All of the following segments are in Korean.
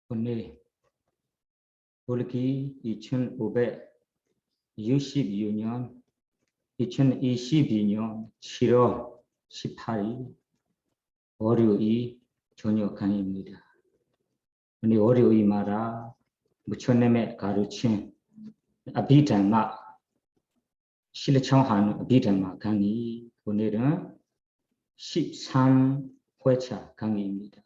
오늘 올기 2562년 2022년 7월 18일 월요일 저녁 강의입니다. 오늘 월요일마다 부처님의 가르친 아비담마 실천하는 아비담마 강의 오늘은 13회차 강의입니다.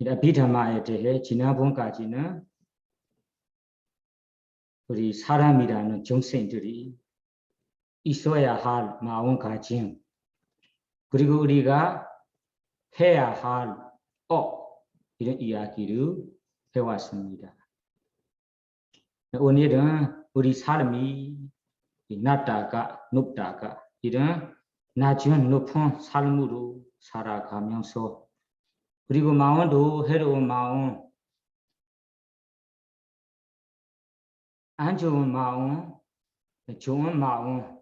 아비담마에 대해 지난번까지는 우리 사람이라는 정생들이 있어야 할 마음가짐 그리고 우리가 해야 할 이런 이야기를 해왔습니다. 오늘은 우리 삶이 낮다가 높다가 이런 낮은 높은 삶으로 살아가면서 그리고 마음도 해로운 마음, 안 좋은 마음, 좋은 마음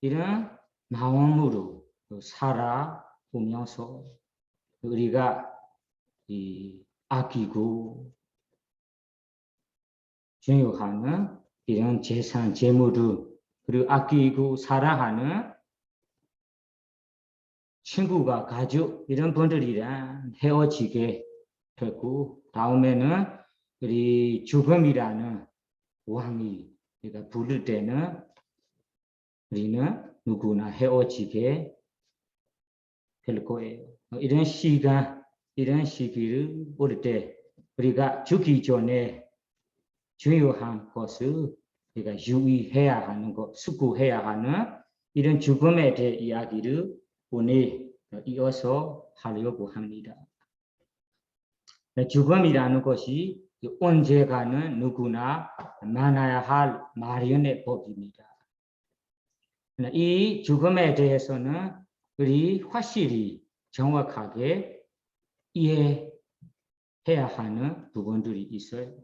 이런 마음으로 살아오면서 우리가 아끼고 중요한 이런 재산, 재물을 그리고 아끼고 사랑하는 친구가 가족 이런 분들이랑 헤어지게 되고 다음에는 우리 죽음이라는 왕이 우리가 부를 때는 우리는 누구나 헤어지게 될 거예요. 이런 시간, 이런 시기를 올 때 우리가 죽기 전에 중요한 것을 우리가 유의해야 하는 것, 숙고해야 하는 이런 죽음에 대한 이야기를 오늘 이어서 하려고 합니다. 죽음이라는 것이 언젠가는 누구나 만나야 할 마련의 법입니다. 이 죽음에 대해서는 우리 확실히 정확하게 이해해야 하는 부분들이 있어요.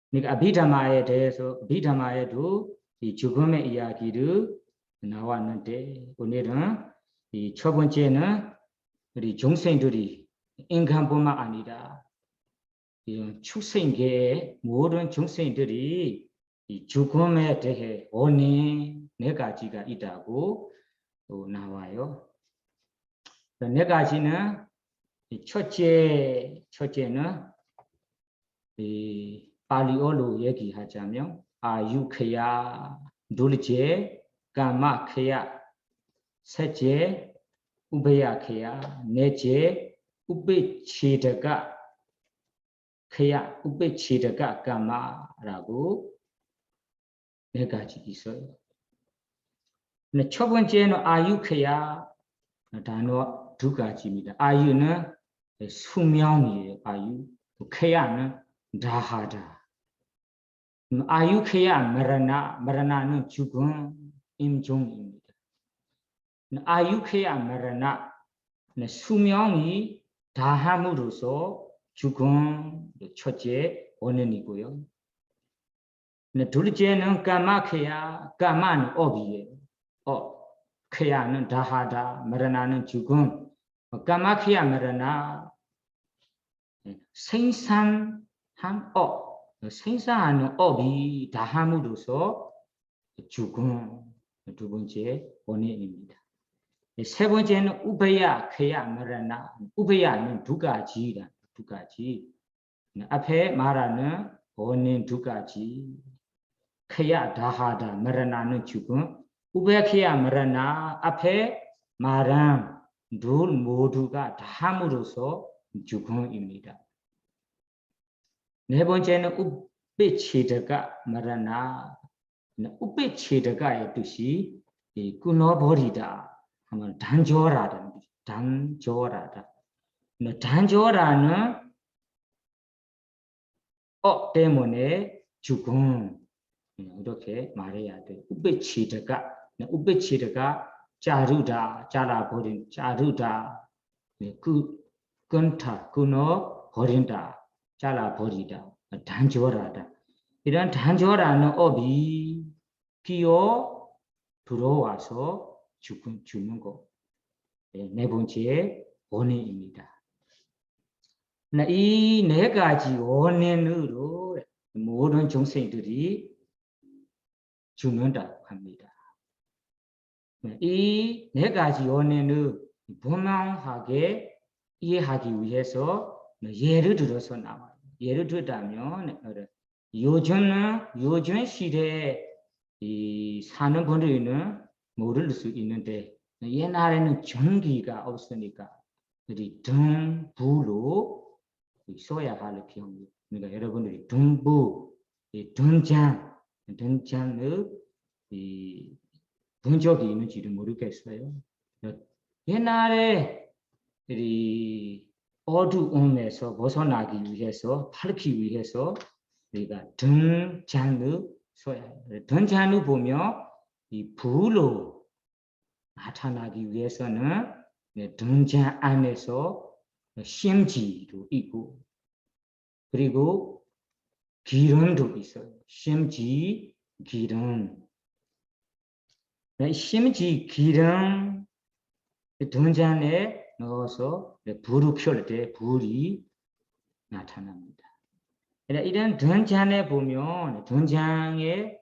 그러니까 아비담마에 대해서 아비담마에도 이 죽음의 이야기를 나왔는데 오늘은 이 첫 번째는 우리 중생들이 인간뿐만 아니라 축생계의 모든 중생들이 이 죽음에 대해 원인 4가지가 있다고 나와요. 4가지는 첫째는 이 팔리어로 얘기하자면 아유케야, 둘째 까마케야, 셋째 우베야케야, 넷째 우베치드가 케야, 우베치드가 까마라고 4가지 있어요. 근데 첫 번째는 아유케야 단어 2가지입니다. 아유는 수명이에요. 아유. 케야는 다하다. 아유케야 마라나는 죽음, 임종입니다. 아유케야 마라나 수명이 다함으로써 죽음 첫째 원인이고요. 둘째는 까마케야, 까마는 업이에요. 케야는 다하다, 마라나는 죽음. 까마케야 마라나 생산한 생산하는 업이 다함으로써 죽음 2번째 원인입니다. 세 번째는 우베야, 케야, 마라나. 우베야는 2가지다. 2가지. 앞에 말하는 원인 2가지. 케야, 다하다, 마라나는 죽음. 우베야, 마라나. 앞에 말한 둘 모두가 다함으로써 죽음입니다. 네 번째는 우베치드가 마라나. 우베치드가의 뜻이 끊어버리다 하면 단절하다. 단절하다. 단절하는 때문에 죽음 이렇게 말해야 돼요. 우베치드가 자르다, 잘라버린, 자르다, 끊다, 끊어버린다, 잘라버리다, 단절하다. 이런 단절하는 업이 끼어 들어와서 죽는 거. 네 번째 원인입니다. 이 네 가지 원인으로 모든 중생들이 죽는다고 합니다. 이 네 가지 원인을 분명하게 이해하기 위해서 예를 들어서 나와요. 예를 들자면 요즘 시대에 이 사는 분들은 모를 수 있는데 옛날에는 전기가 없으니까 우리 등불로 써야 할 경우, 그러니까 여러분들이 등불, 등장을 본 적이 있는지도 모르겠어요. 옛날에 이 어두움에서 벗어나기 위해서, 밝기 위해서 우리가 등잔을 써야 해요. 등잔을 보면 이 불로 나타나기 위해서는 등잔 안에서 심지도 있고, 그리고 기름도 있어요. 심지, 기름. 심지, 기름 등잔에 넣어서 불을 켤 때 불이 나타납니다. 이런 등잔에 보면 등잔에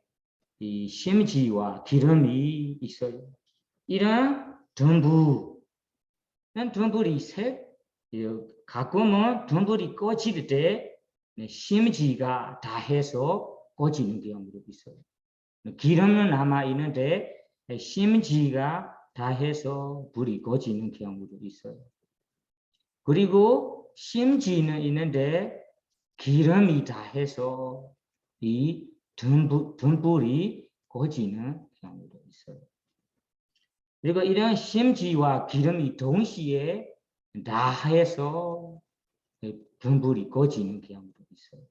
이 심지와 기름이 있어요. 이런 등불이 가끔은 등불이 꺼질 때 심지가 다 해서 꺼지는 경우도 있어요. 기름은 남아 있는데 심지가 다 해서 불이 꺼지는 경우도 있어요. 그리고 심지는 있는데 기름이 다 해서 이 등불이 꺼지는 경우도 있어요. 그리고 이런 심지와 기름이 동시에 다 해서 등불이 꺼지는 경우도 있어요.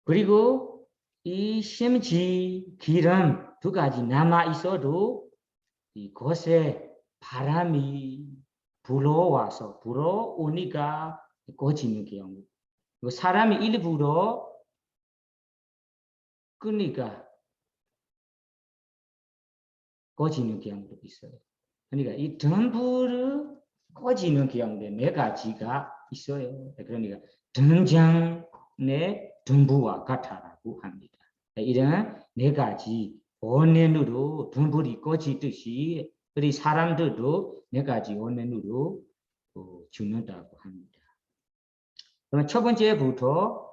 그리고 이 심지, 기름 두 가지 남아 있어도 이곳에 바람이 불어오니까 꺼지는 경우. 사람이 일부러 끄니까 꺼지는 경우도 있어요. 그러니까 이 등불을 꺼지는 경우에 네 가지가 있어요. 그러니까 등장의 등불과 같다라고 합니다. 이런 네 가지 원인으로 등불이 꺼지듯이 우리 사람들도 네 가지 원인으로 죽는다고 합니다. 그럼 첫 번째부터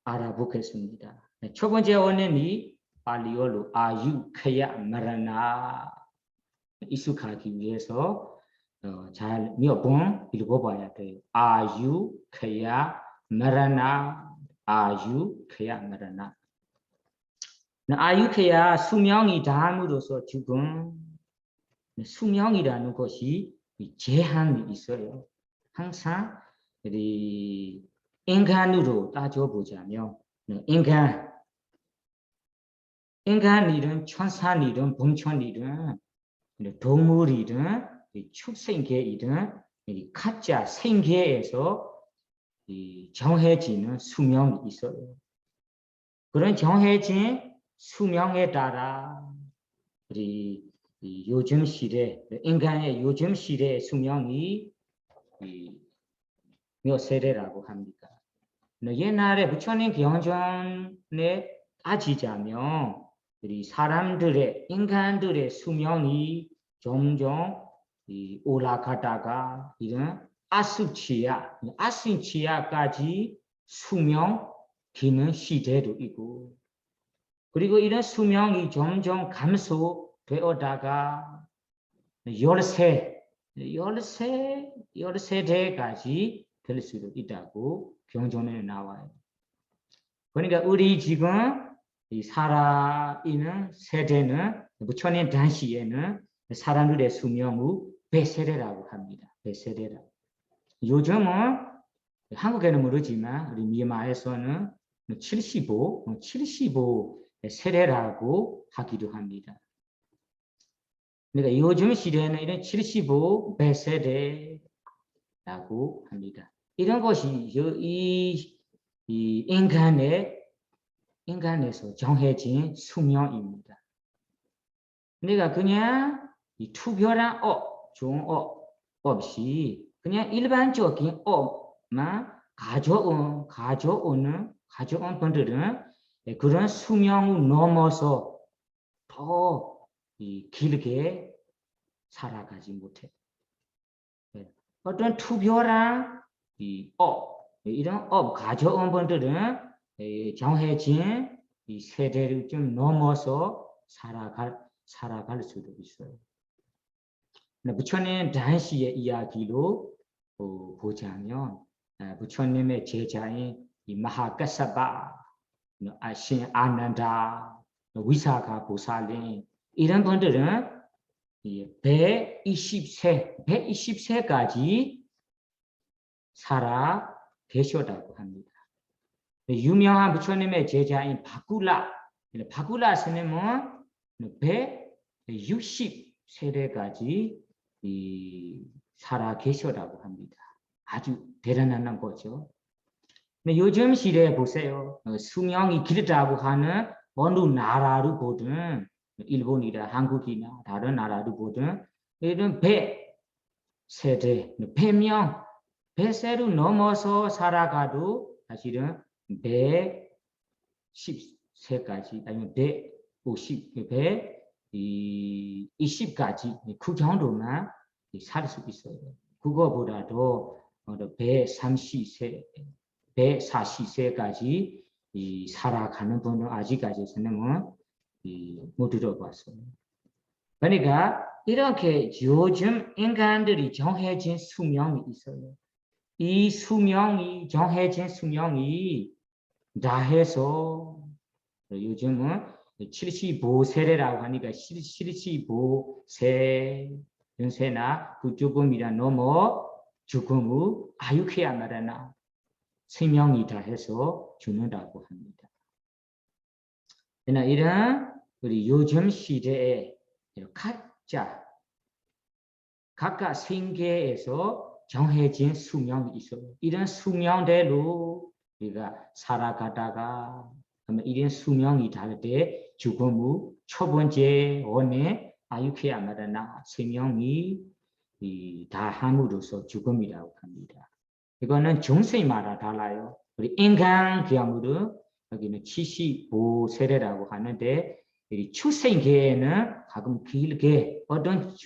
알아보겠습니다. 첫 번째 원인이 발리어로 아유크야 마라나 익숙하기 위해서 잘 몇 번 읽어봐야 돼요. 아유크야 마라나, 아유크야 마라나. 아유크야 수명이 담으로써 죽음. 수명이라는 것이 제한이 있어요. 항상 우리 인간으로 따져보자면 인간이든 천사이든 봉천이든 동물이든 축생계이든 가짜 생계에서 정해지는 수명이 있어요. 그런 정해진 수명에 따라 우리 요즘 시대, 인간의 요즘 시대의 수명이 몇 세대라고 합니까? 옛날에 부처님 경전에 따지자면 우리 인간들의 수명이 점점 올라가다가 이런 아순치야까지 수명 기는 시대도 있고, 그리고 이런 수명이 점점 감소되어다가 13세대까지 될 수도 있다고 경전에 나와요. 그러니까 우리 지금 살아있는 세대는 부처님 당시에는 사람들의 수명을 100세대라고 합니다. 100세대라. 요즘은 한국에는 모르지만 우리 미얀마에서는 75세대라고 하기도 합니다. 그러니까 요즘 시대에는 이런 75, 100세대라고 합니다. 이런 것이 이 인간에서 정해진 수명입니다. 그러니까 그냥 이 특별한 좋은 없이 그냥 일반적인 가져오는 분들은 그런 수명을 넘어서 더 길게 살아가지 못해. 어떤 투표랑 이런 가져온 분들은 정해진 이 세대를 좀 넘어서 살아갈 수도 있어요. 부처님 당시의 이야기로 보자면 부처님의 제자인 이 마하가사바, 신 아난다, 위사가 보살린 이런 분들은 120세까지 살아 계셨다고 합니다. 유명한 부처님의 제자인 바굴라 스님은 160세대까지 살아 계셨다고 합니다. 아주 대단한 거죠. 근데 요즘 시대에 보세요. 수명이 길다고 하는 어느 나라를 보든 일본이나 한국이나 다른 나라를 보든 이런 100세대, 100세를 넘어서 살아가도 사실은 110세까지 아니면 150, 120까지 그 정도만 살 수 있어요. 그거보다도 130세, 140세까지 살아가는 분은 아직까지 저는 못 들어봤어요. 그러니까 이렇게 요즘 인간들이 정해진 수명이 있어요. 이 수명이 정해진 수명이 다 해서 요즘은 75세라고 하니까 75세 연세나 그 조금이라 넘어 죽음을 아유케야 말하나 생명이 다 해서 죽는다고 합니다. 그러나 이런 우리 요즘 시대에 각각 생계에서 정해진 수명이 있어요. 이런 수명대로 우리가 살아가다가 이런 수명이 다를 때 죽음의 첫 번째 원에 아유케야 마라나 생명이 다 함으로써 죽음이라고 합니다. 이거는 중생마다 달라요. 우리 인간 경우는 여기는 75세대라고 하는데 출생계에는 가끔 길게 어떤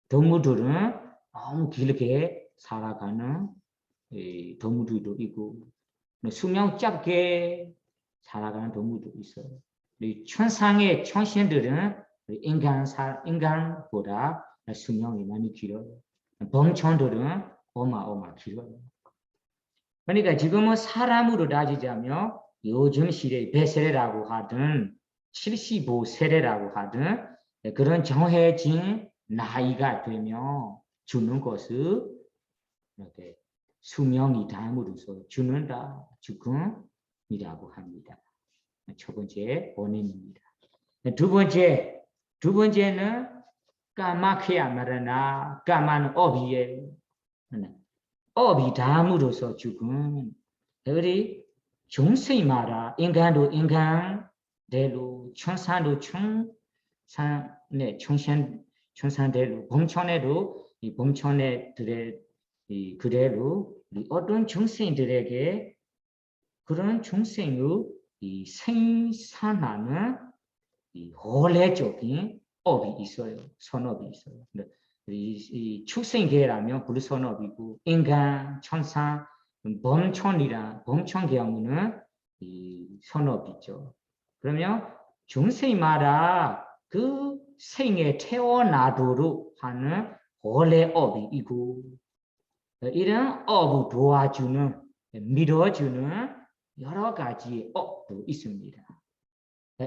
동물들은 너무 길게 살아가는 동물들도 있고 수명 짧게 살아가는 동물도 있어요. 천상의 천신들은 인간보다 수명이 많이 길어요. 범천들은 어마어마 길어요. 그러니까 지금은 사람으로 따지자면 요즘 시대의 100세대라고 하든 75세대라고 하든 그런 정해진 나이가 되면 주는 것을 이렇게 수명이 닮으로써 주는다, 죽음이라고 합니다. 첫 번째 원인입니다. 두 번째는 까마케야 마라나, 까마는 업이에요. 업이 닮으로써 죽음. 우리 중생마다 인간도 인간대로, 천산도 천산대로, 범천에도 이 범천애들의 그대로 어떤 중생들에게 그런 중생의 생산하는 원래적인 업이 있어요. 선업이 있어요. 이 출생계라면 불선업이고 인간, 천사, 범천 경우는 이 선업이죠. 그러면 중생마다 그 생에 태어나도록 하는 원래 업이 있고 이런 업을 도와주는 밀어주는 여러 가지 업도 있습니다.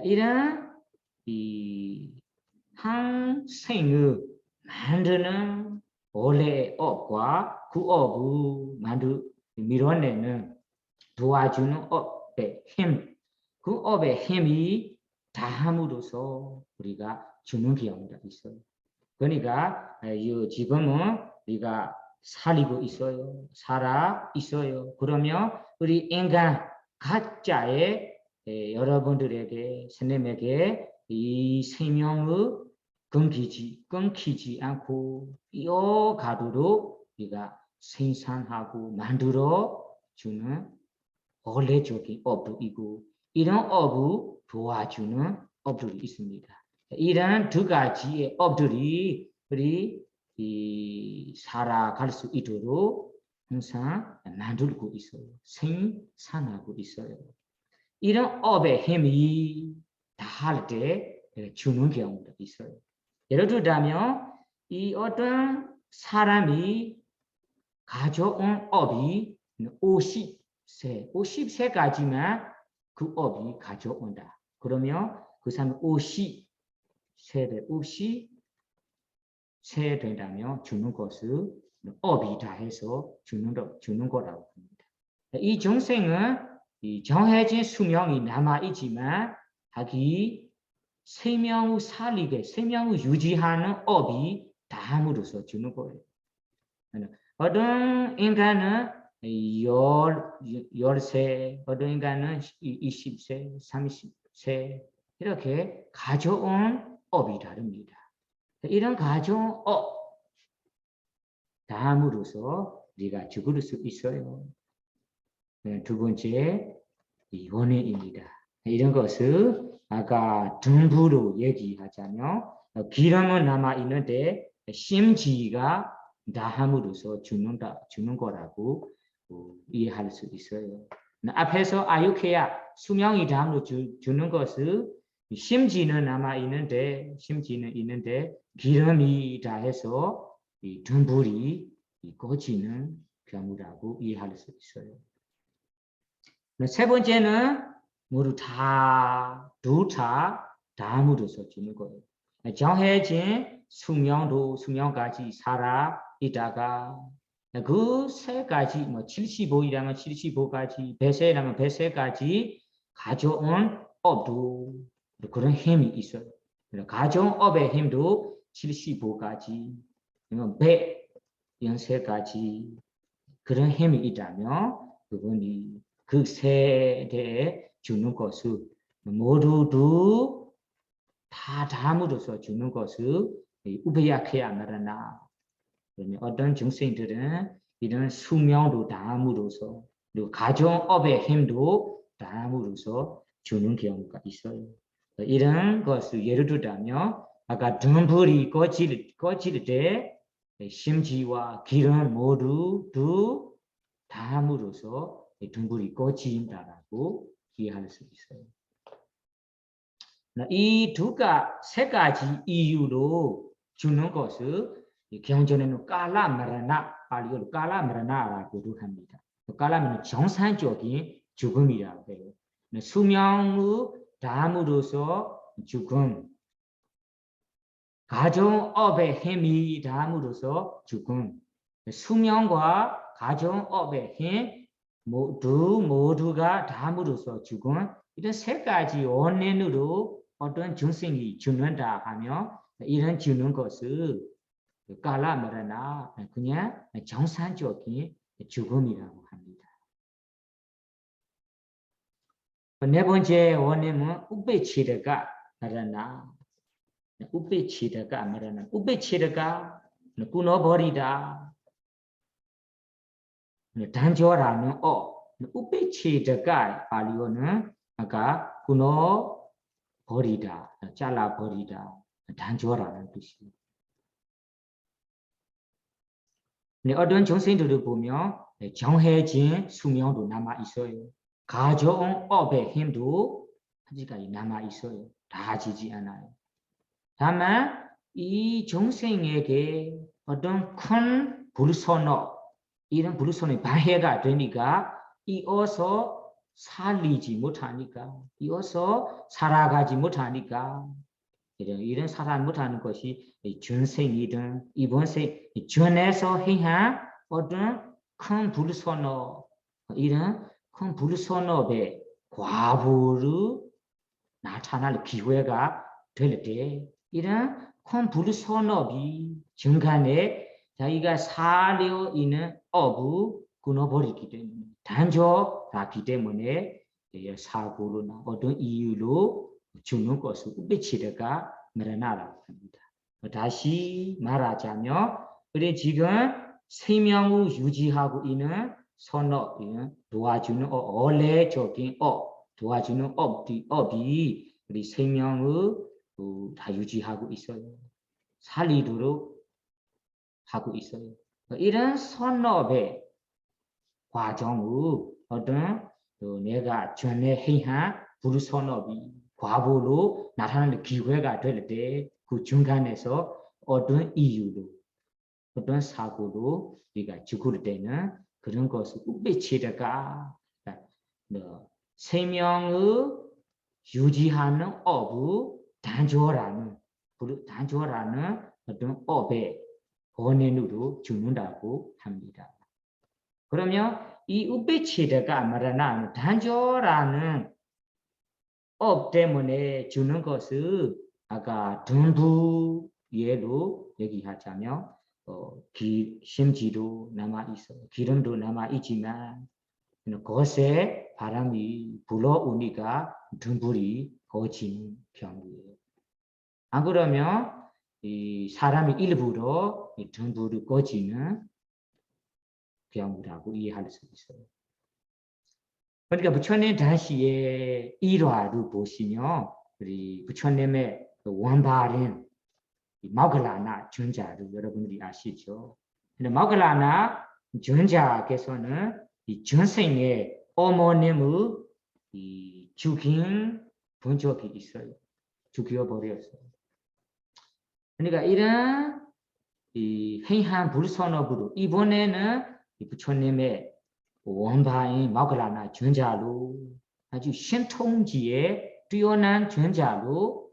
이런 한 생을 만드는 원래 업과 그 업을 밀어내는 도와주는 업의 힘, 그 업의 힘이 다함으로써 우리가 주는 경우가 있어요. 그러니까 지금은 우리가 살고 있어요. 살아 있어요. 그러면 우리 인간 각자의 여러분들에게 스님에게 이 생명을 끊기지 않고 이어가도록 우리가 생산하고 만들어 주는 원래적인 업도이고 이런 업을 도와주는 업들이 있습니다. 이런 두 가지의 업들이 우리 살아갈 수 있도록 항상 만들고 있어요. 생산하고 있어요. 이런 업의 힘이 다할 때 주는 경우도 있어요. 예를 들자면 이 어떤 사람이 가져온 업이 50세까지만 그 업이 가져온다. 그러면 그 사람이 50세 된다면 주는 것을 업이 다 해서 주는 거라고 합니다. 이 중생은 이 정해진 수명이 남아있지만 자기 생명을 살리게, 생명을 유지하는 업이 다함으로써 주는 거예요. 어떤 인간은 10세, 어떤 인간은 20세, 30세 이렇게 가져온 업이 다릅니다. 이런 가져온 업 다음으로써 우리가 죽을 수 있어요. 두 번째 원인입니다. 이런 것을 아까 등부로 얘기하자면 기름은 남아 있는데 심지가 다함으로써 주는 거라고 이해할 수 있어요. 앞에서 아유케야 수명이 다함으로 주는 것을 심지는 남아 있는데 기름이 다해서 이 등불이 꺼지는 경우라고 이해할 수 있어요. 세 번째는 모두 다 다음으로써 주는 거예요. 정해진 수명까지 살아 있다가 그 세 가지 75이라면 75까지 100세라면 100세까지 가져온 업도 그런 힘이 있어요. 가져온 업의 힘도 75까지 100연세까지 그런 힘이 있다면 그분이 그 세대에 주는 것을 모두 다 담으로써 주는 것을 우배약해야 나라나 어떤 중생들은 이런 수명도 담으로써 그리고 가정업의 힘도 담으로써 주는 경우가 있어요. 이런 것을 예를 들자면 아까 등불이 꺼질 때 심지와 기름 모두 담으로써 등불이 꺼진다라고 이해할 수 있어요. 이 세 가지 이유로 주는 것을 경전에는 깔라마라나, 발리어로 깔라마라나라고도 합니다. 깔라마는 정상적인 죽음이라고 해요. 수명의 담으로써 죽음, 가정업의 힘이 담으로써 죽음, 수명과 가정업의 힘 모두가 담으로써 죽음, 이런 세 가지 원인으로 어떤 중생이 죽는다 하면 이런 죽는 것을 깔라마라나 그냥 정상적인 죽음이라고 합니다. 네 번째 원인은 우베치르가 마라나. 우베치르가 마라나. 우베치르가 끊어버리다. 단조라는 우베치르가 발리어는 아까 끊어버리다, 잘라버리다, 단조라는 뜻이에요. 어떤 중생들을 보면 정해진 수명도 남아 있어요. 가져온 업의 힘도 아직까지 남아 있어요. 다 지지 않아요. 다만 이 중생에게 어떤 큰 불선업, 이런 불선이 방해가 되니까 이어서 살리지 못하니까, 이어서 살아가지 못하니까 이런 살아 못하는 것이 전생이든 이번 생 전에서 행한 어떤 큰 불선업, 이런 큰 불선업의 과보를 나타날 기회가 될 때 이런 큰 불선업이 중간에 자기가 살려 있는 업을 끊어버리기 때문에 단조하기 때문에 사고로나 어떤 이유로 죽는 것을 우베치르가 마라나라고 합니다. 다시 말하자면 우리 지금 생명을 유지하고 있는 선업, 도와주는 원래적인 도와주는 업이 우리 생명을 다 유지하고 있어요. 살리도록 하고 있어요. 이런 선업의 과정을 어떤 내가 전에 행한 불선업이 과보로 나타나는 기회가 될 때 그 중간에서 어떤 이유로 어떤 사고로 우리가 죽을 때는 그런 것을 우배치다가 생명을 유지하는 업을 단조라는 어떤 업의 원인으로 죽는다고 합니다. 그러면 이 우배치다가 말하는 단조라는 업 때문에 주는 것을 아까 등부 예로 얘기하자면 심지도 남아 있어요. 기름도 남아 있지만 그것에 바람이 불어오니까 등불이 꺼지는 경우예요. 안 그러면 이 사람이 일부러 등불이 꺼지는 경우라고 이해할 수 있어요. 그러니까 부처님 당시의 일화를 보시면 우리 부처님의 원발인 마글라나 전자를 여러분들이 아시죠? 근데 마글라나 전자께서는 이 전생의 어머님을 죽인 본 적이 있어요. 죽여버렸어요. 그러니까 이런 이 행한 불선업으로 이번에는 이 부처님의 원바인 마글라나 전자로 아주 신통지에 뛰어난 전자로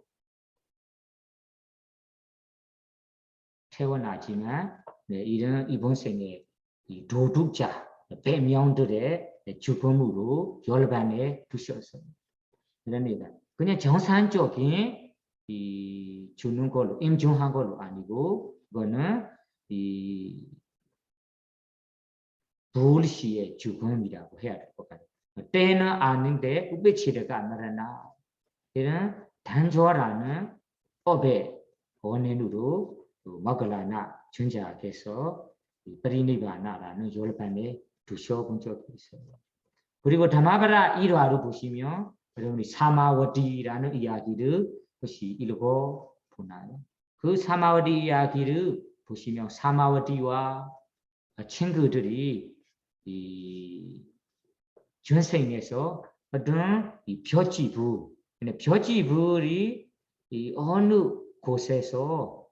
태어나지만 이번 생에 이 도둑자 배명들의 죽음으로 열반에 두셨어요. 그러니까 그냥 정상적인 이 주는 걸로 임종한 걸로 아니고 이거는 이 불시의 죽음이라고 해야 될 것 같아요. 때는 아는데 우배치레가 안 말하나 이런 단조라는 업의 원인으로 마글라나 전자께서ปรินิพพาน라는 열반에 두셔본 적이 있어요. 그리고 다마바라 일화를 보시면 여러분이 사마워디라는 이야기를 혹시 읽어 보나요? 그 사마워디 이야기를 보시면 사마워디와 친구들이 이 전생에서 어떤 이 벼지불이 이 어느 곳에서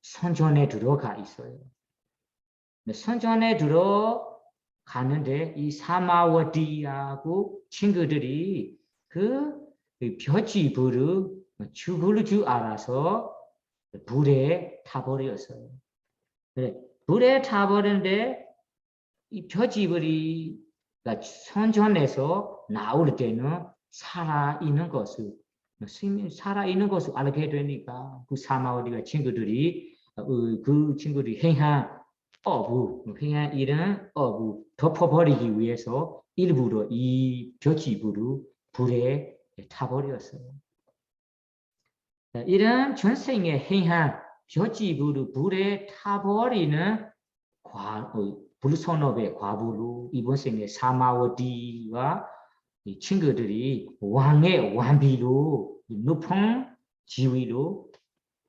선전에 들어가 있어요. 선전에 들어가는데 이 사마워디하고 친구들이 그 벼지불을 죽을 줄 알아서 불에 타버렸어요. 그래, 불에 타버렸는데 이 벼지불이 선전에서 나올 때는 살아있는 것을 알게 되니까 그 사마워디가 친구들이 그 친구들이 행한 이런 업을 덮어버리기 위해서 일부러 이 벼지불을 불에 타버렸어요. 이런 전생에 행한 벼지불을 불에 타버리는 불선업의 과부로 이번 생에 사마워디와 이 친구들이 왕의 완비로 높은 지위로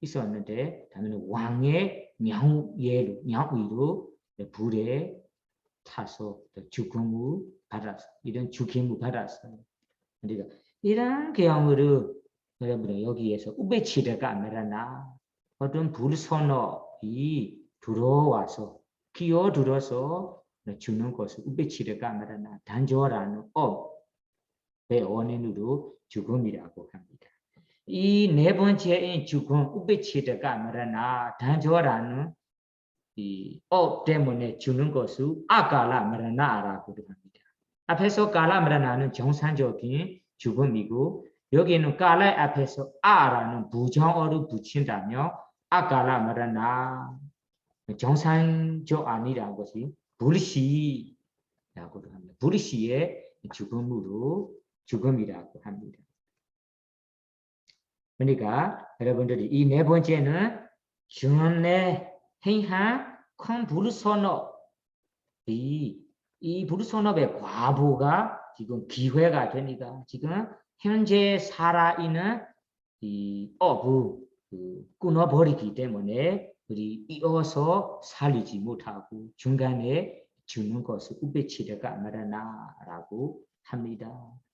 있었는데 당연히 왕의 냥위로 불에 타서 죽음을 받았어요. 이런 죽임을 받았어요. 그러니까 이런 경우를 여러분들 여기에서 우배치레가 아니라 어떤 불선업이 들어와서 끼어들어서 주는 것을 우배치레가 아니라 단조라는 업의 원인으로 죽음이라고 합니다. 이 네 번째인 죽음 우배치레가 아니라 단조라는 이 업 때문에 주는 것을 아갈라 마라나라고 합니다. 앞에서 갈라 마라나는 정상적인 죽음이고 여기는 갈라 앞에서 아라는 부정어를 붙인다면 아갈라 마라나 정상적 아니라는 것이 불시라고도 합니다. 불시의 죽음이라고 합니다. 그러니까 여러분들이 이 네 번째는 전에 행한 큰 부르선업 이 부르선업의 과부가 지금 기회가 되니까 지금 현재 살아있는 이 어부 끊어버리기 때문에 우리 이어서 살리지 못하고 중간에 주는 것을 우베치레가 마라나라고 합니다.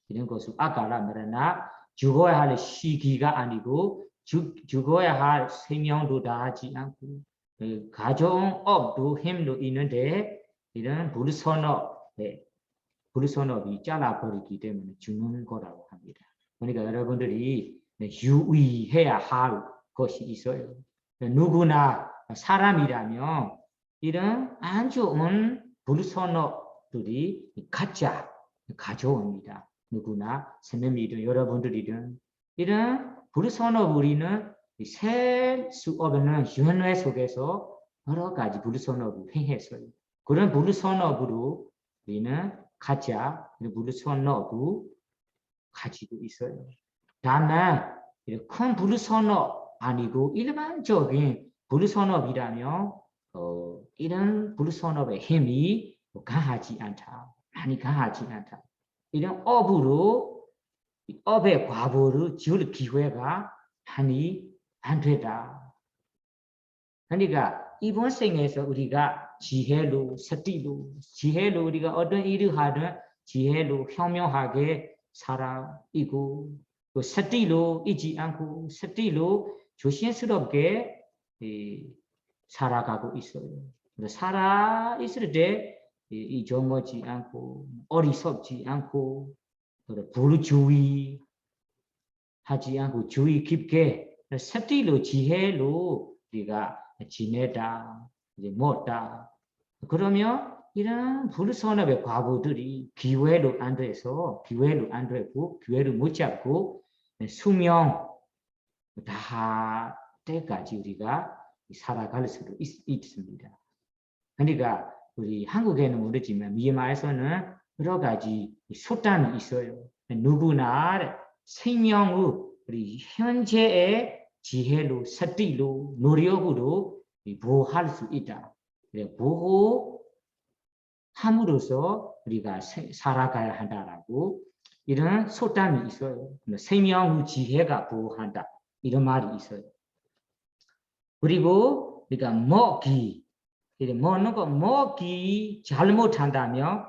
이런 것을 아까라 마라나 죽어야 할 시기가 아니고 죽어야 할 생명도 다 하지 않고 가정업도 힘도 있는데 이런 불선업이 잘라버리기 때문에 죽는 거라고 합니다. 그러니까 여러분들이 유의해야 할 것이 있어요. 누구나 사람이라면 이런 안 좋은 불선업들이 가짜 가져옵니다. 누구나 선생님이든 여러분들이든 이런 불선업 우리는 셀 수 없는 연회 속에서 여러 가지 불선업을 행했어요. 그런 불선업으로 우리는 가짜 불선업을 가지고 있어요. 다만 큰 불선업 아니고 일반적인 불선업이라면 이런 불선업의 힘이 강하지 않다. 많이 강하지 않다. 이런 업으로 업의 과보를 지을 기회가 많이 안 되다. 그러니까 이번 생에서 우리가 지혜로 서티로 지혜로 우리가 어떤 일을 하든 지혜로 현명하게 살아이고 또 서티로 잊지 않고 서티로 조심스럽게 살아가고 있어요. 살아 있을 때 잊어먹지 않고 어리석지 않고 불주의 하지 않고 주의 깊게 서티로 지혜로 우리가 지내다 이제 못다 그러면 이런 불선업의 과거들이 기회로 안 돼서 기회로 안 되고 기회를 못 잡고 수명 다 때까지 우리가 살아갈 수도 있습니다. 그러니까 우리 한국에는 모르지만 미얀마에서는 여러 가지 수단이 있어요. 누구나 생명의 우리 현재의 지혜로 서티로 노력으로 보호할 수 있다. 보호함으로써 우리가 살아가야 한다라고 이런 수단이 있어요. 생명의 지혜가 보호한다. 이런 말이 있어요. 그리고 우리가 먹기 먹는 거 먹기 잘못한다면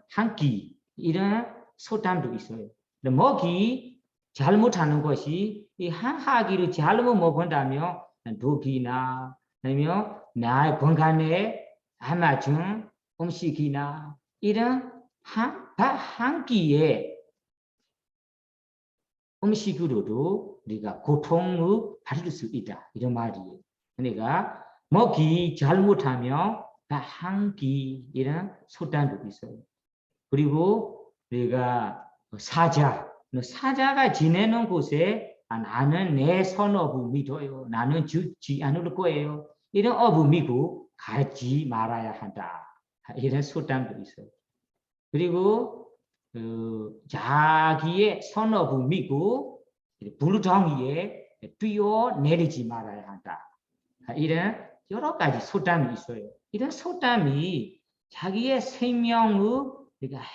한 끼 이런 소담도 있어요. 먹기 잘못하는 것이 이 한하기를 잘못 먹은다면 독이나 아니면 나의 건강에 안 맞은 음식이나 이런 한 끼에 음식으로도 우리가 고통을 받을 수 있다. 이런 말이에요. 그러니까 먹기 잘못하면 한 끼 이런 소단도 있어요. 그리고 우리가 사자가 지내는 곳에 나는 내 선업을 믿어요. 나는 죽지 않을 거예요. 이런 업을 믿고 가지 말아야 한다. 이런 소단도 있어요. 그리고 자기의 선업을 믿고 불정의에 뛰어내리지 말아야 한다. 이런 여러 가지 소담이 있어요. 이런 소담이 자기의 생명의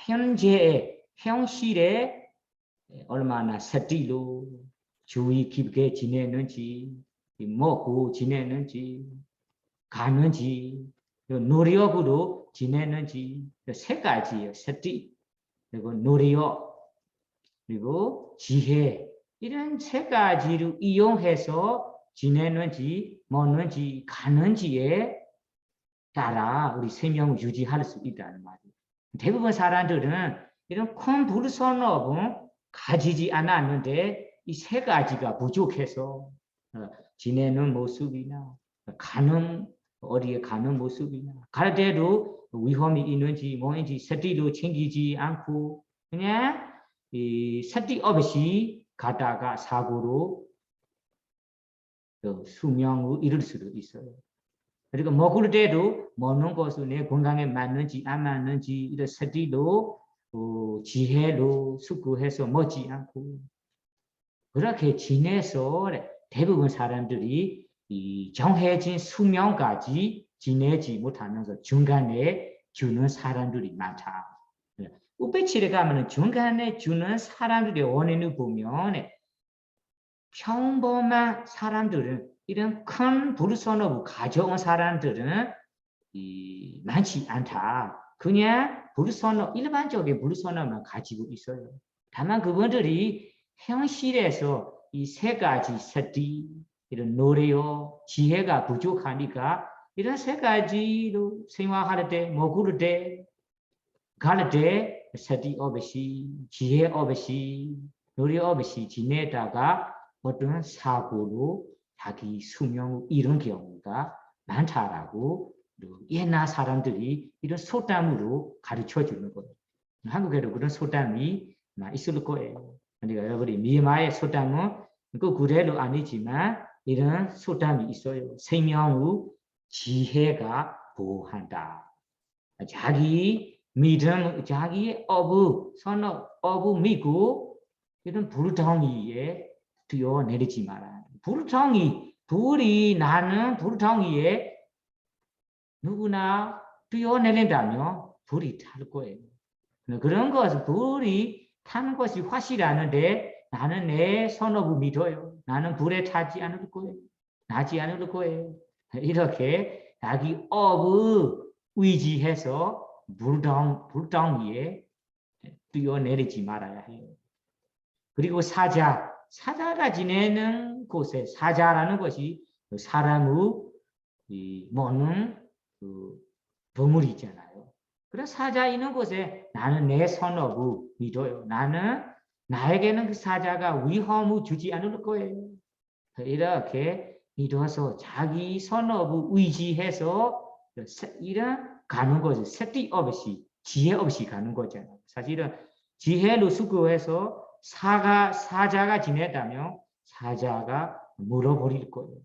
현재의 현실에 얼마나 서티로 주의 깊게 지내는지 먹고 지내는지 가는지 노력으로 지내는지 세 가지예요. 서티 그리고 노력 그리고 지혜 이런 세 가지를 이용해서 지내는지 먹는지 가는지에 따라 우리 생명을 유지할 수 있다는 말이에요. 대부분 사람들은 이런 큰 불선업은 가지지 않았는데 이 세 가지가 부족해서 지내는 모습이나 가는 어디에 가는 모습이나 갈 때도 위험이 있는지 뭐인지 서티로 챙기지 않고 그냥 이 서티 없이 가다가 사고로 수명을 이룰 수도 있어요. 그리고 먹을 때도 먹는 것은 내 건강에 맞는지 안 맞는지 이런 서티로 지혜로 숙고해서 먹지 않고 그렇게 지내서 대부분 사람들이 이 정해진 수명까지 지내지 못하면서 중간에 주는 사람들이 많다. 우페치에 가면은 중간에 주는 사람들의 원인을 보면 평범한 사람들은 이런 큰 불선업을 가져온 사람들은 많지 않다. 그냥 불선업, 일반적인 불선업만 가지고 있어요. 다만 그분들이 현실에서 이 세 가지 서디, 이런 노래요, 지혜가 부족하니까 이런 세 가지로 생활할 때, 먹을 때, 갈 때 서디 없이, 지혜 없이, 노래 없이 지내다가 어떤 사고로 자기 수명을 잃은 경우가 많다라고 옛날 사람들이 이런 소담으로 가르쳐 주는 거예요. 한국에도 그런 소담이 있을 거예요. 그러니까 여러분이 미얀마의 소담은 그 그대로 아니지만 이런 소담이 있어요. 생명의 지혜가 보호한다. 자기 믿음, 자기의 어부, 선업, 어부 믿고 이런 불덩이에 뛰어내리지 마라. 불이 나는 불덩이에 누구나 뛰어내린다면 불이 탈 거예요. 그런 것은 불이 타는 것이 확실하는데 나는 내 선업을 믿어요. 나는 불에 타지 않을 거예요. 나지 않을 거예요. 이렇게 자기 업을 의지해서 불덩이에 뛰어내리지 말아야 해요. 그리고 사자가 지내는 곳에 사자라는 것이 사람의 먹는 그 동물이 있잖아요. 그런 사자 있는 곳에 나는 내 선업을 믿어요. 나에게는 그 사자가 위험을 주지 않을 거예요. 이렇게 믿어서 자기 선업을 의지해서 이런 가는 거죠. 세띠 없이, 지혜 없이 가는 거잖아요. 사실은 지혜로 수고해서 사자가 지냈다면 사자가 물어버릴 거예요.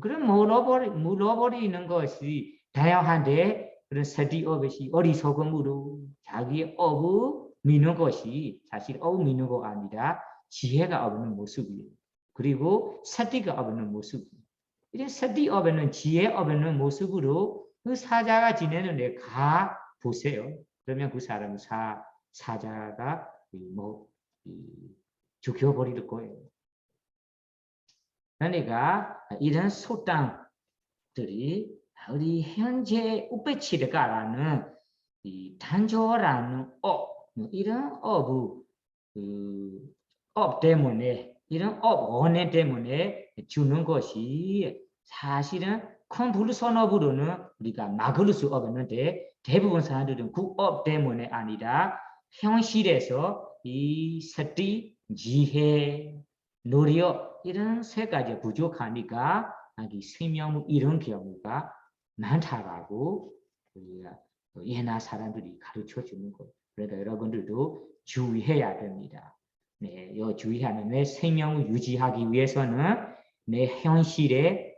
그럼 물어버리는 것이 다양한데 그런 세띠 없이 어리석음으로 자기의 업을 믿는 것이 사실 업을 믿는 거 아니라 지혜가 없는 모습이에요. 그리고 세띠가 없는 모습. 이제 세띠 없는 지혜 없는 모습으로 그 사자가 지내는데 가 보세요. 그러면 그 사람은 사자가 죽여버릴 거예요. 그러니까 이런 소땅들이 우리 현재 우베치르가라는 이 단조라는 이런 업 때문에 이런 원인 때문에 주는 것이 사실은 컴플루선업으로는 우리가 막을 수 없는데 대부분 사람들은 그 업 때문에 아니라 현실에서 이 서띠, 지혜, 노력 이런 세 가지 부족하니까 생명을 잃은 경우가 많다라고 우리가 옛날 사람들이 가르쳐 주는 거예요. 그러니까 여러분들도 주의해야 됩니다. 네, 주의하는 내 생명을 유지하기 위해서는 내 현실의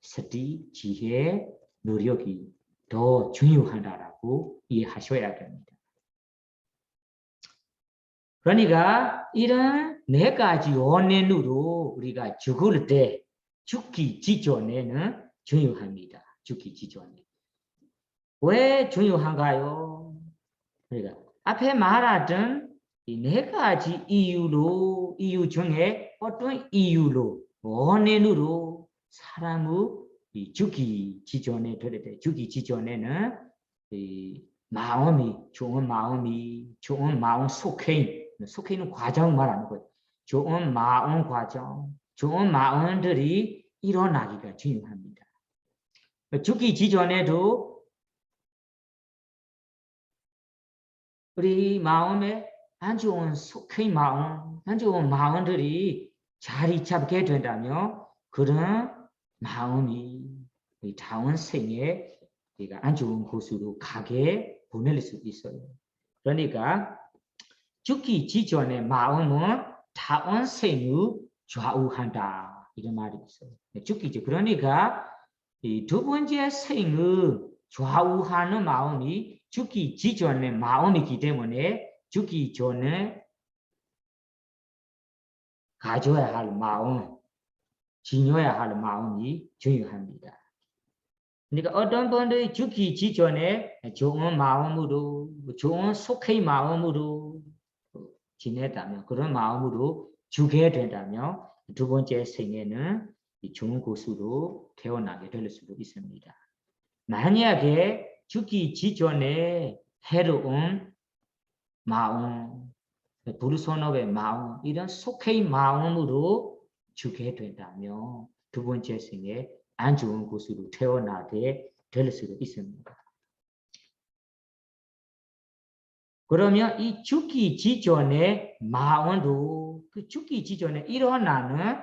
서띠, 지혜, 노력이 더 중요하다라고 이해하셔야 됩니다. 그러니까 이런 네 가지 원인으로 우리가 죽을 때 죽기 직전에는 중요합니다. 죽기 직전에. 왜 중요한가요? 그러니까 앞에 말하던 이 네 가지 이유 중에 어떤 이유로 원인으로 사람의 죽기 직전에 들을 때 죽기 직전에는 좋은 마음 속해있는 과정 말하는 거예요. 좋은 마음 과정, 좋은 마음들이 일어나기가 중요합니다. 죽기 직전에도 우리 마음에 안 좋은 속해인 마음, 안 좋은 마음들이 자리 잡게 된다면 그런 마음이 다음 생에 우리가 안 좋은 곳으로 가게 보낼 수 있어요. 그러니까 죽기 직전의 마음은 다음 생을 좌우한다 이런 말이 있어요. 죽기 전 그러니까 이 두 번째 생을 좌우하는 마음이 죽기 직전의 마음이기 때문에 죽기 전에 가져야 할 마음, 지녀야 할 마음이 중요합니다. 그러니까 어떤 분들이 죽기 직전에 좋은 마음으로 좋은 속의 마음으로 지냈다면 그런 마음으로 죽게 된다면 두 번째 생에는 좋은 곳으로 태어나게 될 수도 있습니다. 만약에 죽기 직전에 해로운 마음, 불선업의 마음, 이런 속의 마음으로 죽게 된다면 두 번째 생에 안 좋은 곳으로 태어나게 될 수도 있습니다. 그러면 이 죽기 직전의 마음도 그 죽기 직전에 일어나는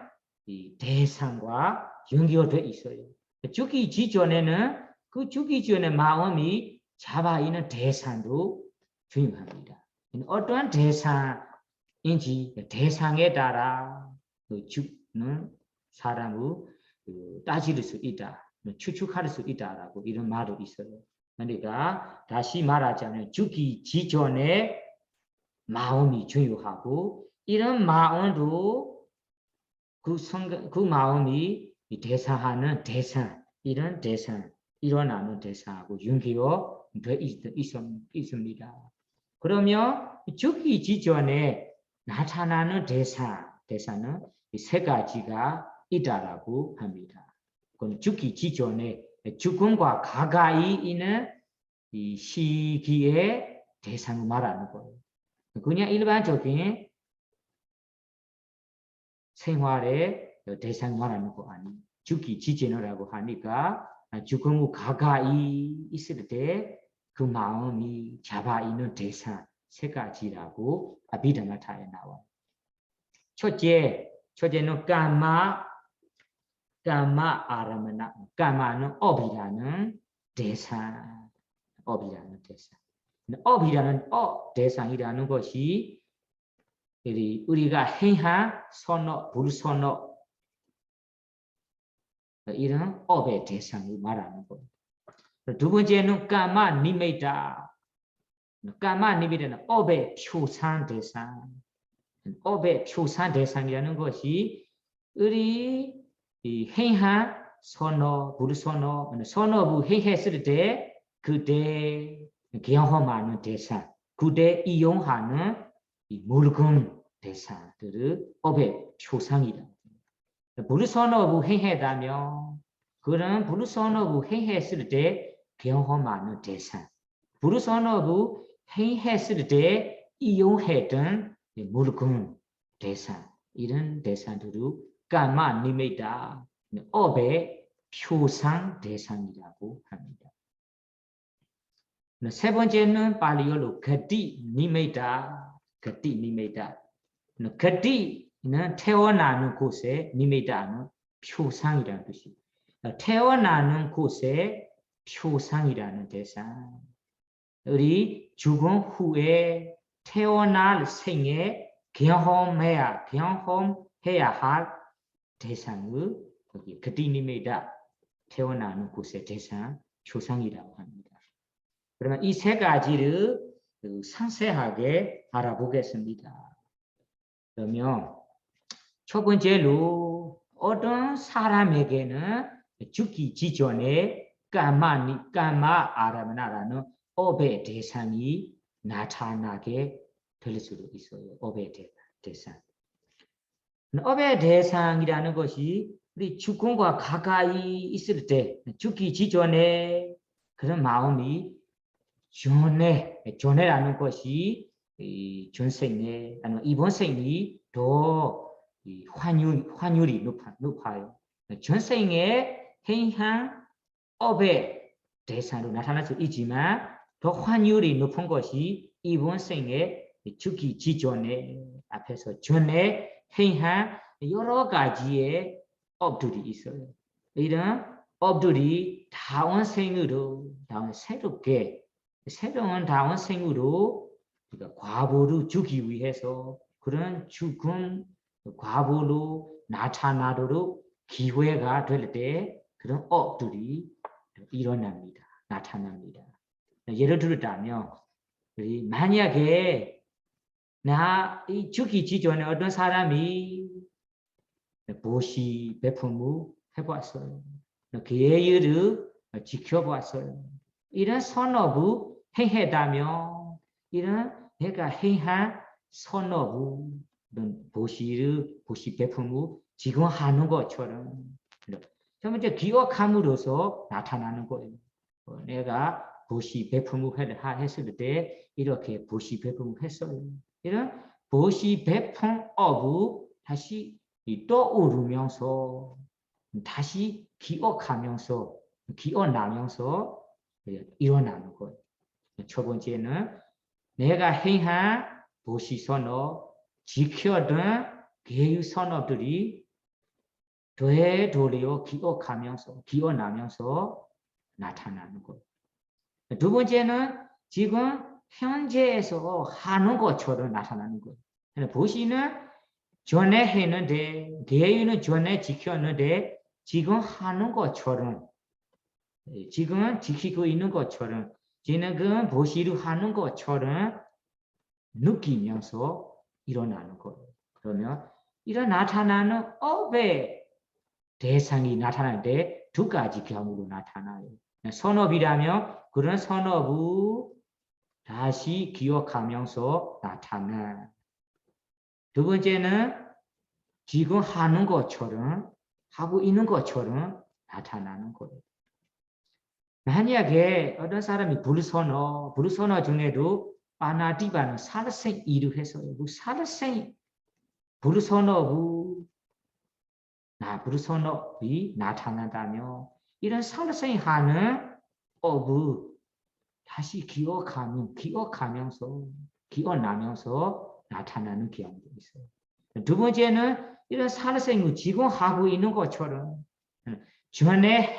이 대상과 연결되어 있어요. 죽기 직전에는 그 죽기 전에 마음이 잡아 있는 대상도 중요합니다. 어떠한 대상인지 대상에 따라 죽는 사람을 따질 수 있다, 추측할 수 있다라고 이런 말도 있어요. 그러니까 다시 말하자면 죽기 직전에 마음이 중요하고 이런 마음도 그 마음이 대상하는 대상, 이런 대상, 일어나는 대상하고 연결되어 있습니다. 그러면 죽기 직전에 나타나는 대상은 세 가지가 있다라고 합니다. 그건 죽기 직전에 죽음과 가까이 있는 이 시기의 대상을 말하는 거예요. 그냥 일반적인 생활의 대상 말하는 거 아니에요. 죽기 직전이라고 하니까 죽음과 가까이 있을 때 그 마음이 잡아 있는 대상 세 가지라고 비담마타에 나와요. 첫째는 까마 아라마나, 까마는 업이라는 대상, 업이라는 대상. 업이라는 대상이라는 것이 우리가 행한 선업, 불선업 이런 업의 대상을 말하는 거예요. 두 번째는 까마 니메이다. 까마 니메이다는 업의 표상 대상. 업의 표상 대상이라는 것이 우리 행한 선업, 불선업, 선업을 행했을 때 그때 경험하는 대상, 그때 이용하는 물건 대상들을 업의 표상이다. 불선업을 행했다면 그런 불선업을 행했을 때 경험하는 대상, 불선업을 행했을 때 이용했던 물건 대상, 이런 대상들을 까마 니메이다, 업의 표상 대상이라고 합니다. 세 번째는 발리어로 가티 니메이다, 가티 니메이다. 가티는 태어나는 곳에, 니메이다는 표상이라는 뜻이에요. 태어나는 곳에 표상이라는 대상. 우리 죽은 후에 태어날 생에 경험해야 할 대상을 거기 가티니메이다, 태어나는 곳의 대상, 표상이라고 합니다. 그러면 이 세 가지를 상세하게 알아보겠습니다. 그러면 첫 번째로 어떤 사람에게는 죽기 직전에 까마 아라마나라는 업의 대상이 나타나게 될 수도 있어요. 업의 대상. 업의 대상이라는 것이 우리 죽음과 가까이 있을 때 죽기 직전에 그런 마음이 전해라는 것이 전생에 아니면 이번 생이 더 환율이 높아요. 전생에 행한 업의 대상으로 나타날 수 있지만 더 환율이 높은 것이 이번 생에 죽기 직전에 앞에서 전에 행한 여러 가지의 업들이 있어요. 이런 업들이 다음 생으로 새로운 다음 생으로 그러니까 과보를 주기 위해서 그런 죽음 과보로 나타나도록 기회가 될 때 그런 업들이 일어납니다. 나타납니다. 예를 들었다면 만약에 이 죽기 직전에 어떤 사람이 보시 베품무 해봤어요. 계율을 지켜봤어요. 이런 선업을 행했다면 이런 내가 행한 선업을 보시 베품무 지금 하는 것처럼 첫 번째 기억함으로써 나타나는 거예요. 내가 보시 베품을 했을 때 이렇게 보시 베품을 했어요. 이런 보시 베품업을 다시 떠오르면서 다시 기억하면서 기억나면서 일어나는 거예요. 첫 번째는 내가 행한 보시 선업, 지켜둔 계유 선업들이 되돌려 기억나면서 나타나는 거예요. 두 번째는 지금 현재에서 하는 것처럼 나타나는 거예요. 보시는 전에 했는데, 계유는 전에 지켰는데, 지금 하는 것처럼, 지금 지키고 있는 것처럼, 지금 보시를 하는 것처럼 느끼면서 일어나는 거예요. 그러면 이런 나타나는 업의 대상이 나타나는데 두 가지 경우로 나타나요. 선업이라면 그런 선업을 다시 기억하면서 나타나. 두 번째는 지금 하는 것처럼 하고 있는 것처럼 나타나는 거예요. 만약에 어떤 사람이 불선어 중에도 파나티바는 살생 일을 했어요. 살생 불선어부 불선업이 나타난다며 이런 살생하는 업을 다시 기억하면서 기억나면서 나타나는 경우도 있어요. 두 번째는 이런 살생을 지금 하고 있는 것처럼 전에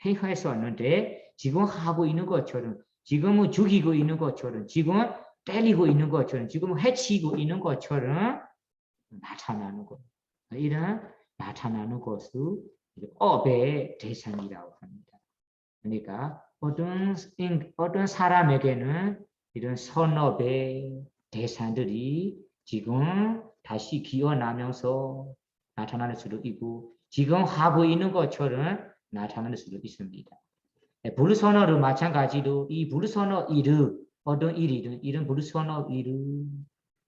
행했었는데 지금 하고 있는 것처럼 지금은 죽이고 있는 것처럼 지금은 때리고 있는 것처럼 지금은 해치고 있는 것처럼 나타나는 것. 이런 나타나는 것을 업의 대상이라고 합니다. 그러니까 어떤 사람에게는 이런 선업의 대상들이 지금 다시 기어나면서 나타날 수도 있고 지금 하고 있는 것처럼 나타날 수도 있습니다. 불선어를 마찬가지로 이 불선어 일을 어떤 일이든 이런 불선어 일을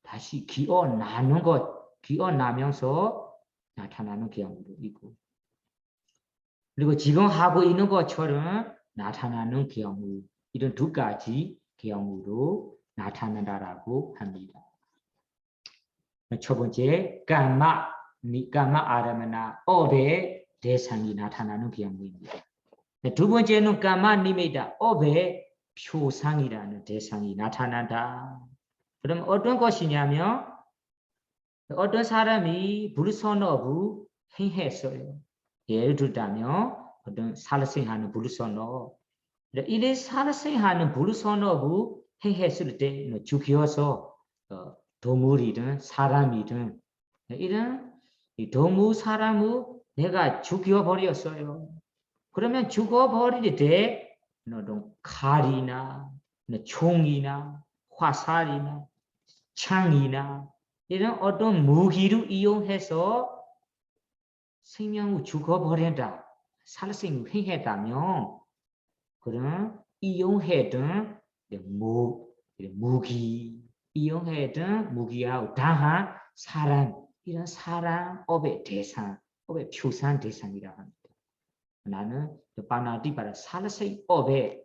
다시 기어나면서 나타나는 경우도 있고 그리고 지금 하고 있는 것처럼 나타나는 경우 이런 두 가지 경우로 나타난다라고 합니다. 첫 번째 까마 아라마나 업의 대상이 나타나는 경우입니다. 두 번째는 까마 니메다 업의 표상이라는 대상이 나타난다. 그럼 어떤 것이냐면 어떤 사람이 불선업을 행했어요. 예를 들자면 어떤 살생하는 불선업 이래 살생하는 불선업을 행했을 때 죽여서 동물이든 사람이든 이런 동물 사람을 내가 죽여버렸어요. 그러면 죽어버릴 때 칼이나 총이나 화살이나 창이나 이런 어떤 무기를 이용해서 생명을 죽어버린다. 살생을 행했다면 그런 이용했던 무기 이용했던 무기하고 당한 사람 이런 사람 업의 대상 업의 표상 대상이라고 합니다. 나는 바나디바라 살생 업의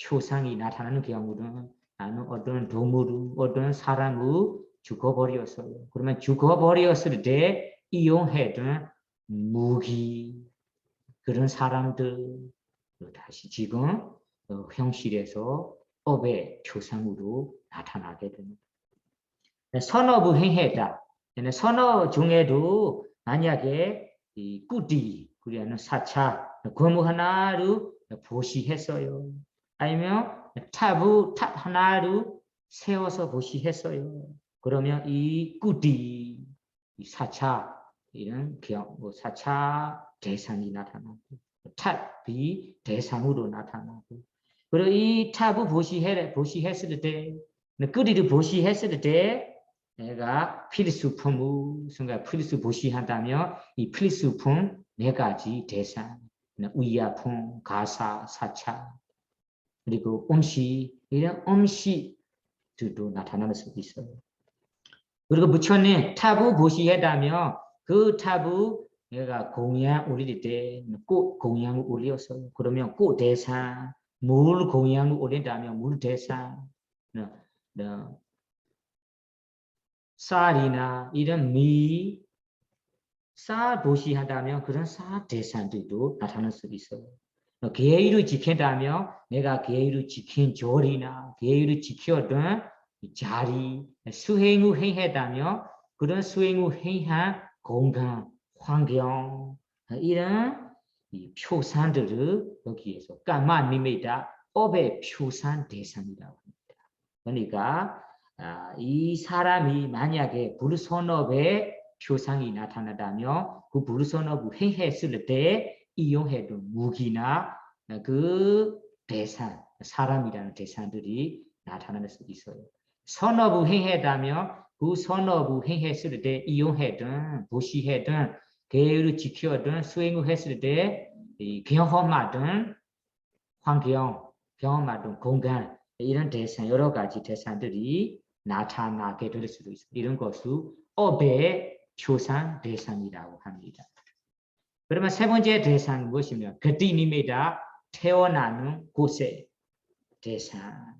표상이 나타나는 경우는 나는 어떤 동물을 어떤 사람을 죽어버렸어요. 그러면 죽어버렸을 때 이용했던 무기 그런 사람들 다시 지금 현실에서 업의 표상으로 나타나게 됩니다. 선업을 행했다. 선업 중에도 만약에 이 꾸디 그리하는 사차 건물 하나를 보시했어요. 아니면 탑 하나를 세워서 보시했어요. 그러면 이 꾸디 이 사차 이런 사차 대상이 나타나고 탑이 대상으로 나타나고 그리고 이 탑을 보시했을 때 끄리를 보시했을 때 내가 필수품을 순간 필수 보시한다면 이 필수품 네 가지 대상, 의약품, 가사, 사차, 그리고 음식 이런 음식들도 나타날 수 있어요. 그리고 부처님 타부 보시했다면 그 타부 내가 공양 올릴 때 꽃 공양을 올렸어요. 그러면 꽃 대상, 물 공양을 올린다면 물 대상, 쌀이나 이런 쌀 보시한다면 그런 쌀 대상들도 나타날 수 있어요. 계율을 지킨다면 내가 계율을 지킨 조리나 계율을 지켰던 자리, 수행을 행했다면 그런 수행을 행한 공간, 환경 이런 이 표산들을 여기에서 까마니메다 업의 표산 대상이라고 합니다. 그러니까 이 사람이 만약에 불선업의 표상이 나타나다면 그 불선업을 행했을 때 이용해둔 무기나 그 대상, 사람이라는 대상들이 나타날 수 있어요. 선업을 행했다면 그 선업을 행했을 때 이용해둔, 보시해둔, 계율을 지켜둔, 수행을 했을 때 경험하던 환경, 경험하던 공간 이런 대상, 여러 가지 대상들이 나타나게 될 수도 있어요. 이런 것을 업의 표상 대상이라고 합니다. 그러면 세 번째 대상은 무엇이냐? 그띠니메다 태어나는 곳의 대상.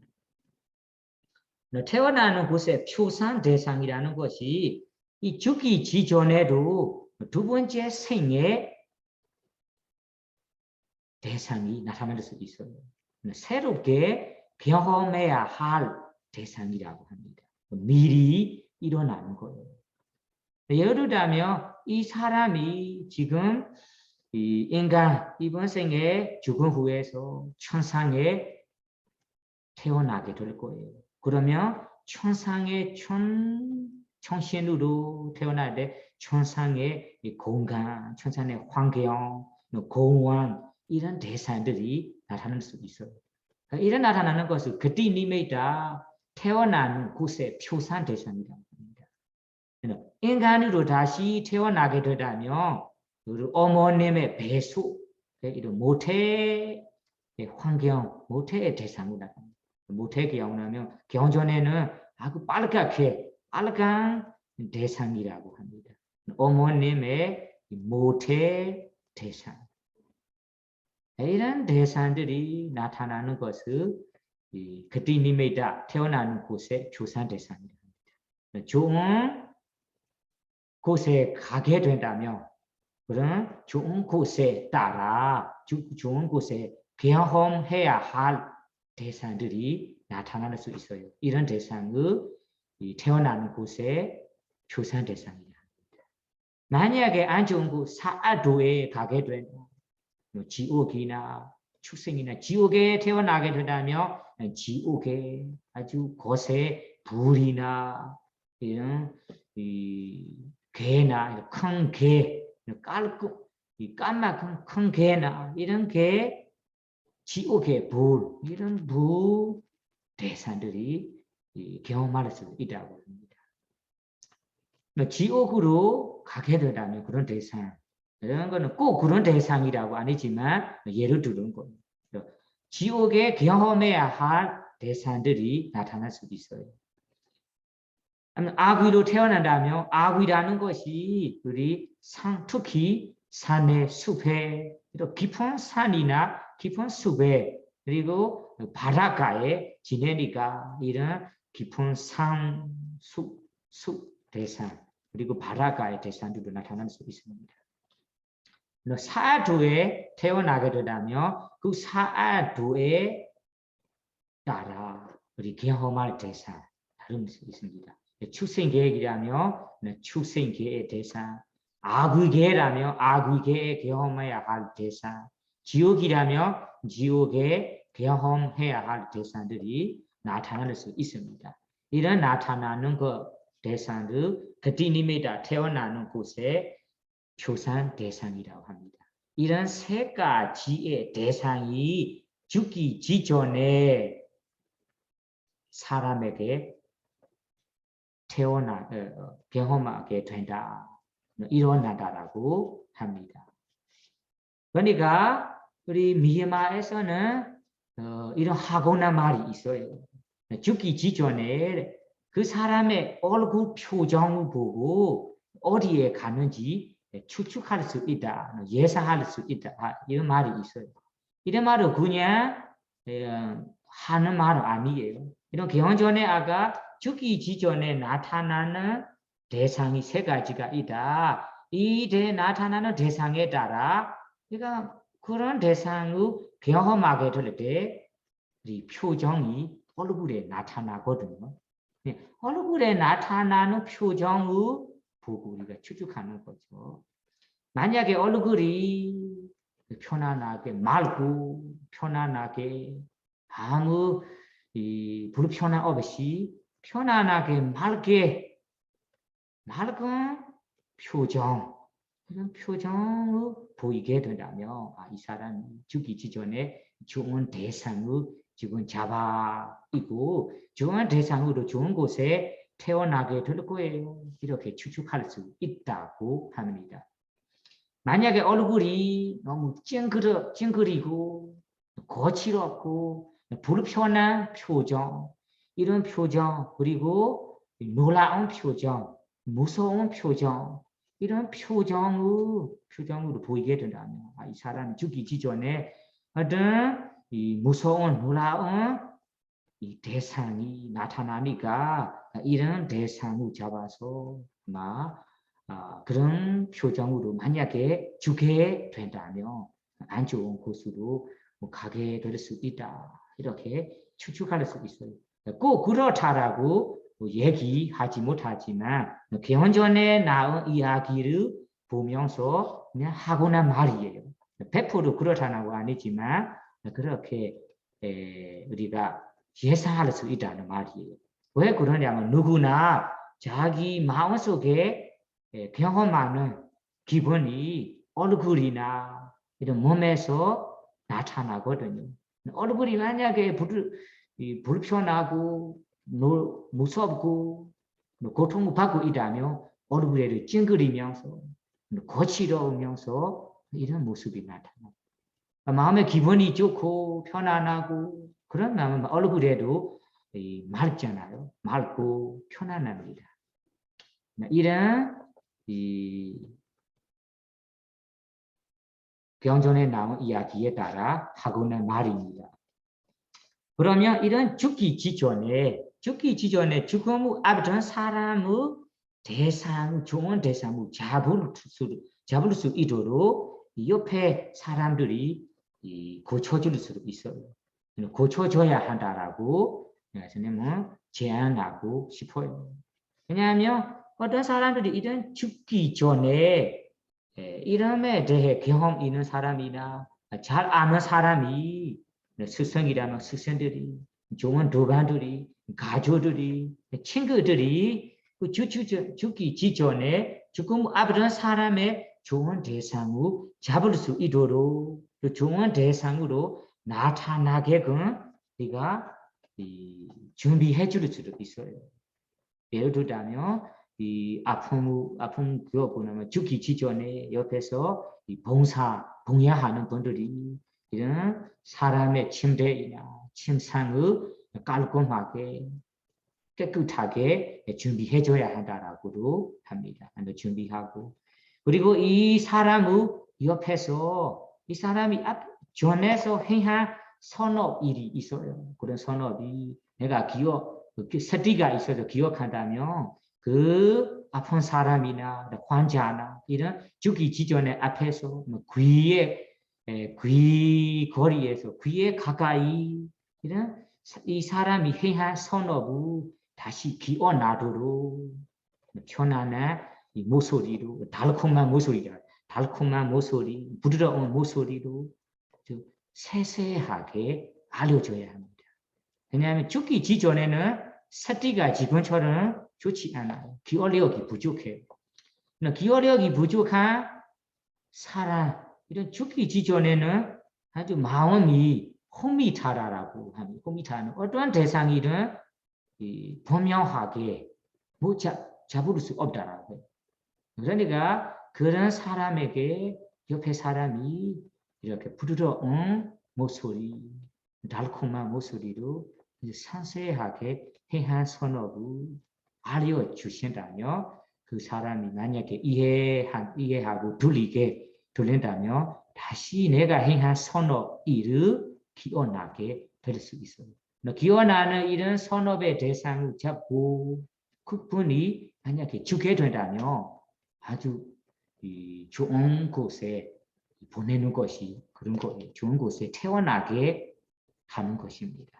태어나는 곳의 표상 대상이라는 것이 이 죽기 지전에도 두 번째 생의 대상이 나타날 수 있어요. 새롭게 경험해야 할 대상이라고 합니다. 미리 일어나는 거예요. 예를 들면 이 사람이 지금 이 인간 이번 생에 죽은 후에서 천상에 태어나게 될 거예요. 그러면 천상의 천신으로 태어날 때 천상의 공간, 천상의 환경, 공원 이런 대상들이 나타날 수 있어요. 이런 나타나는 것을 그띠니메다 태어나는 곳의 표상 대상이라고 합니다. 인간으로 다시 태어나게 되다면 어머님의 배수, 이런 모태의 환경, 모태의 대상이 나타납니다. 모태 경험하면 경전에는 아주 빨간 대상이라고 합니다. 어머님의 모태 대상. 이런 대상들이 나타나는 것을 그띠니메다 태어나는 곳의 조상 대상입니다. 좋은 곳에 가게 된다면 그런 좋은 곳에 따라 좋은 곳에 경험해야 할 대상들이 나타날 수 있어요. 이런 대상을 태어나는 곳에 조상 대상이다. 만약에 안 좋은 곳 사도에 가게 된다. 지옥이나 축생이나 지옥에 태어나게 된다면 지옥에 아주 거세 불이나 이런 개나 큰 개, 까맣은 큰 개나 이런 개, 지옥의 불 이런 불 대상들이 경험할 수 있다고 합니다. 지옥으로 가게 되다면 그런 대상 이런 거는 꼭 그런 대상이라고 아니지만 예를 들은 거예요. 지옥에 경험해야 할 대상들이 나타날 수 있어요. 아귀로 태어난다면 아귀라는 것이 우리 특히 산의 숲에 깊은 산이나 깊은 숲에 그리고 바닷가에 지내니까 이런 깊은 산, 숲 대상 그리고 바닷가의 대상들도 나타날 수 있습니다. 사도에 태어나게 되다면 그 사도에 따라 우리 경험할 대상 다를 수 있습니다. 출생계획이라면 출생계의 대상, 아귀계라면 아귀계에 경험해야 할 대상, 지옥이라면 지옥에 경험해야 할 대상들이 나타날 수 있습니다. 이런 나타나는 그 대상을 그띠니메다 태어나는 곳에 표상 대상이라고 합니다. 이런 세 가지의 대상이 죽기 직전에 사람에게 태어나 경험하게 된다. 일어나다라고 합니다. 그러니까 우리 미얀마에서는 이런 하고나 말이 있어요. 죽기 직전에 그 사람의 얼굴 표정을 보고 어디에 가는지 추측할 수 있다, 예상할 수 있다, 이런 말이 있어요. 이런 말은 그냥 하는 말은 아니에요. 이런 개헌 전에 아까 죽기 직전에 나타나는 대상이 세 가지가 있다. 이 나타나는 대상에 따라 그러니까 그런 대상을 경험하게 될 때 이 표정이 얼굴에 나타나거든요. 얼굴에 나타나는 표정을 보고 우리가 추측하는 거죠. 만약에 얼굴이 편안하게 맑고 편안하게 아무 불편함 없이 편안하게 맑은 표정, 이런 표정을 보이게 된다면 이 사람이 죽기 직전에 좋은 대상을 지금 잡아 있고 좋은 대상으로 좋은 곳에 태어나게 될 거예요. 이렇게 추측할 수 있다고 합니다. 만약에 얼굴이 너무 찡그리고 거칠었고 불편한 표정, 이런 표정, 그리고 놀라운 표정, 무서운 표정, 이런 표정으로 보이게 된다면 이 사람 죽기 직전에 어떤 이 무서운 놀라운 이 대상이 나타나니까 이런 대상을 잡아서 그런 표정으로 만약에 죽게 된다면 안 좋은 곳으로 가게 될 수 있다. 이렇게 추측할 수 있어요. 꼭 그렇다라고 얘기하지 못하지만 개헌 전에 나온 이야기를 보면서 그냥 하고나 말이에요. 100% 그렇다는 거 아니지만 그렇게 우리가 예상할 수 있다는 말이에요. 왜 그러냐면 누구나 자기 마음속에 경험하는 기분이 얼굴이나 이런 몸에서 나타나거든요. 얼굴이 만약에 불편하고 무섭고 고통을 받고 있다면 얼굴에 찡그리면서 거칠어오면서 이런 모습이 나타나요. 마음의 기분이 좋고 편안하고 그러면 얼굴에도 맑잖아요. 맑고 편안합니다. 이런 경전에 나온 이야기에 따라 하고는 말입니다. 그러면 이런 죽기 직전에 죽음을 앞둔 사람의 좋은 대상을 잡을 수 있도록 옆에 사람들이 고쳐줄 수 있어요. 고쳐줘야 한다라고 선생님은 제안하고 싶어요. 왜냐하면 어떤 사람들이 이런 죽기 전에 이름에 대해 경험 있는 사람이나 잘 아는 사람이 스승이라면 스승들이, 좋은 도반들이, 가족들이, 친구들이 죽기 직전에 죽음 앞둔 사람의 좋은 대상을 잡을 수 있도록 좋은 대상으로 나타나게끔 우리가 준비해 줄 수도 있어요. 예를 들자면 아픔 겪고 죽기 직전에 옆에서 봉사하는 분들이 이런 사람의 침대이나 침상을 깔끔하게 깨끗하게 준비해줘야 한다라고도 합니다. 준비하고 그리고 이 사람의 옆에서 이 사람이 전에서 행한 선업일이 있어요. 그런 선업이 내가 스티가 있어서 기억한다면 그 아픈 사람이나 환자나 이런 죽기 직전에 앞에서 귀 거리에서 귀에 가까이 이런 이 사람이 행한 선업을 다시 기억나도록 편안한 이 목소리로 달콤한 목소리, 부드러운 목소리로 세세하게 알려줘야 합니다. 왜냐하면 죽기 직전에는 스티가 지금처럼 좋지 않아요. 기억력이 부족해요. 기억력이 부족한 사람, 이런 죽기 직전에는 아주 마음이 호미타라라고 합니다. 호미타는 어떠한 대상이든 분명하게 못 잡을 수 없다라고. 그러니까 그런 사람에게 옆에 사람이 이렇게 부드러운 목소리, 달콤한 목소리로 상세하게 행한 선업을 알려주신다면 그 사람이 만약에 이해하고 들린다면 다시 내가 행한 선업 일을 기억나게 될 수 있어요. 기억나는 이런 선업의 대상을 잡고 그분이 만약에 죽게 된다면 아주 좋은 곳에 보내는 것이 그런 거예요. 좋은 곳에 태어나게 하는 것입니다.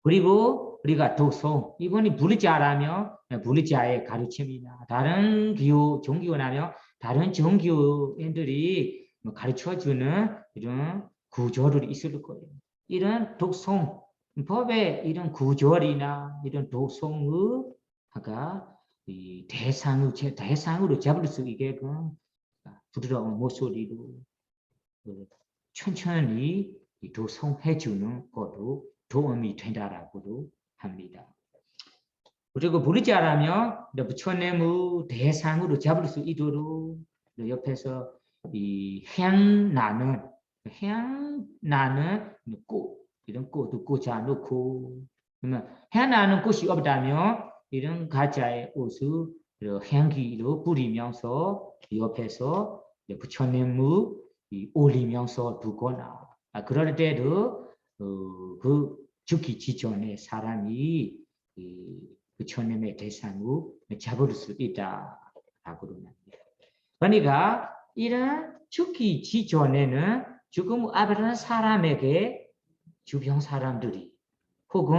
그리고 우리가 도성, 이분이 불자라면 불자의 가르침이나 다른 종교라면 다른 종교인들이 가르쳐주는 이런 구조들이 있을 거예요. 이런 독성, 법의 이런 구조이나 이런 독성의 이 대상으로 잡을 수 있게끔 부드러운 목소리로 천천히 도성해주는 것도 도움이 된다라고도 합니다. 그리고 부르자라면 부처님의 대상으로 잡을 수 있도록 옆에서 이 향나는 꽃, 이런 꽃도 꽂아놓고, 그러면 향나는 꽃이 없다면 이런 가짜의 옷을 향기로 뿌리면서 옆에서 부처님의 올리면서 두거나, 그럴 때도 그 죽기 직전에 사람이 부처님의 대상으로 잡을 수 있다라고 합니다. 그러니까 이런 죽기 직전에는 죽음 앞에는 사람에게 주변 사람들이 혹은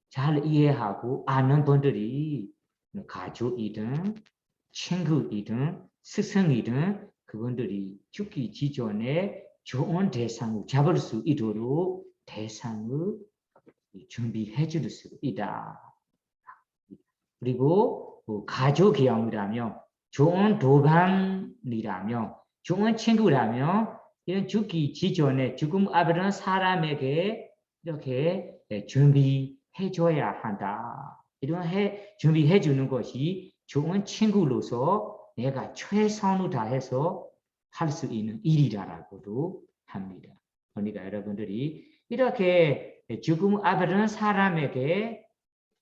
잘 이해하고 아는 분들이 가족이든 친구이든 스승이든 그분들이 죽기 직전에 좋은 대상을 잡을 수 있도록 대상을 준비해 줄 수 있다. 그리고 가족이라면 좋은 도감이라면 좋은 친구라면 이런 죽기 직전에 죽음 앞에는 사람에게 이렇게 준비해 줘야 한다. 이런 준비해 주는 것이 좋은 친구로서 내가 최선을 다해서 할 수 있는 일이라고도 합니다. 그러니까 여러분들이 이렇게 죽음 앞에는 사람에게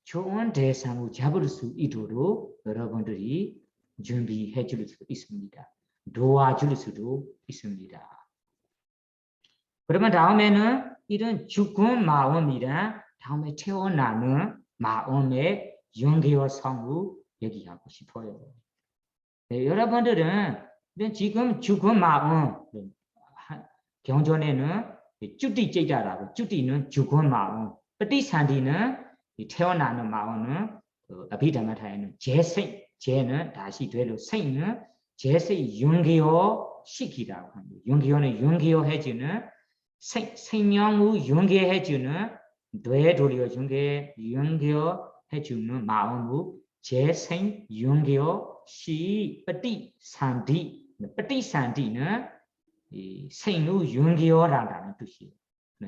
좋은 대상을 잡을 수 있도록 여러분들이 준비해 줄 수 있습니다. 도와줄 수도 있습니다. 그러면 다음에는 이런 죽은 마음이란 다음에 태어나는 마음의 연계성을 얘기하고 싶어요. 네, 여러분들은 지금 죽은 마음, 경전에는 쭈띠제자라고, 쭈띠는 죽은 마음,ปฏิ산디는 태어나는 마음은 아비담마타에는 재생, 재는 다시 되로 생은 재생 연계어 시키라고 합니다. 연계어는 연계어해주는 생명을 연계해주는 뇌도리어 연계어해주는 마음을 재생 연계어 시ปฏิ산디,ปฏิ산디는 생의 연계어라는 뜻이에요.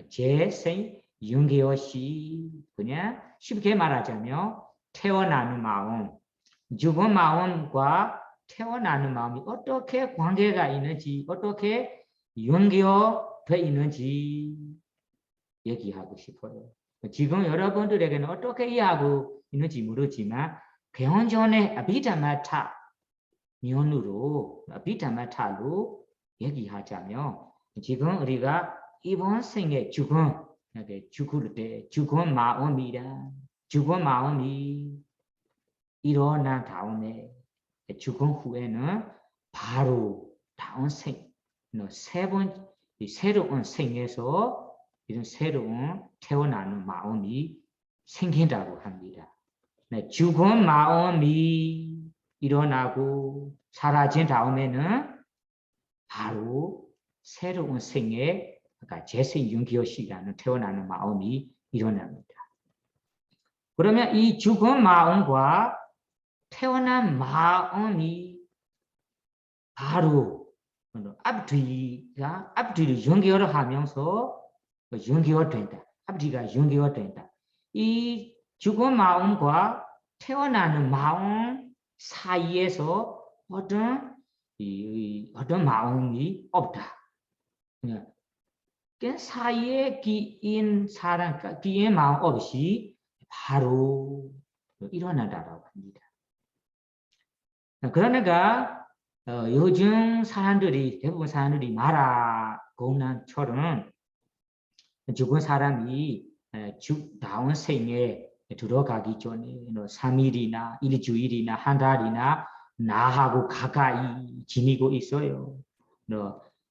재생 연계어시 그냥 쉽게 말하자면 태어나는 마음, 죽은 마음과 태어나는 마음이 어떻게 관계가 있는지, 어떻게 연결되어 있는지 얘기하고 싶어요. 지금 여러분들에게는 어떻게 이해하고 있는지 모르지만 경전의 아비담마타 면으로 아비담마타로 얘기하자면 지금 우리가 이번 생에 죽을 때 죽은 마음이란 죽은 마음이 일어난 다음에 죽은 후에는 바로 다음 새로운 생에서 이런 새로운 태어나는 마음이 생긴다고 합니다. 죽은 마음이 일어나고 사라진 다음에는 바로 새로운 생에 재생 윤기요시라는 태어나는 마음이 일어납니다. 그러면 이 죽은 마음과 태어난 마음이 바로 앞뒤를 연결을 하면서 연결된다. 앞뒤가 연결된다. 이 죽은 마음과 태어나는 마음 사이에서 어떤 마음이 없다. 그 사이에 기인 사람, 기인 마음 없이 바로 일어난다라고 합니다. 그러니까 요즘 사람들이 대부분 사람들이 마라 공난처럼 죽은 사람이 다음 생에 들어가기 전에 3일이나 일주일이나 한 달이나 나하고 가까이 지니고 있어요.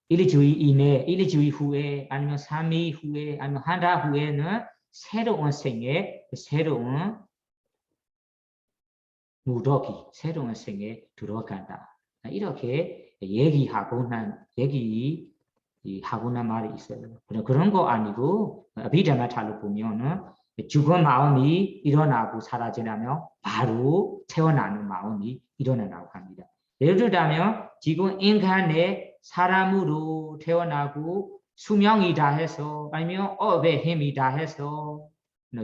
일주일 이내, 일주일 후에 아니면 3일 후에 아니면 한 달 후에는 새로운 생에 새로운 무더기, 새로운 생에 들어간다. 이렇게 얘기하고 난 말이 있어요. 그런 거 아니고 비자마탈로 보면은 죽은 마음이 일어나고 사라지려면 바로 태어나는 마음이 일어나라고 합니다. 예를 들자면 지금 인간의 사람으로 태어나고 수명이 다 해서 아니면 업의 힘이 다 해서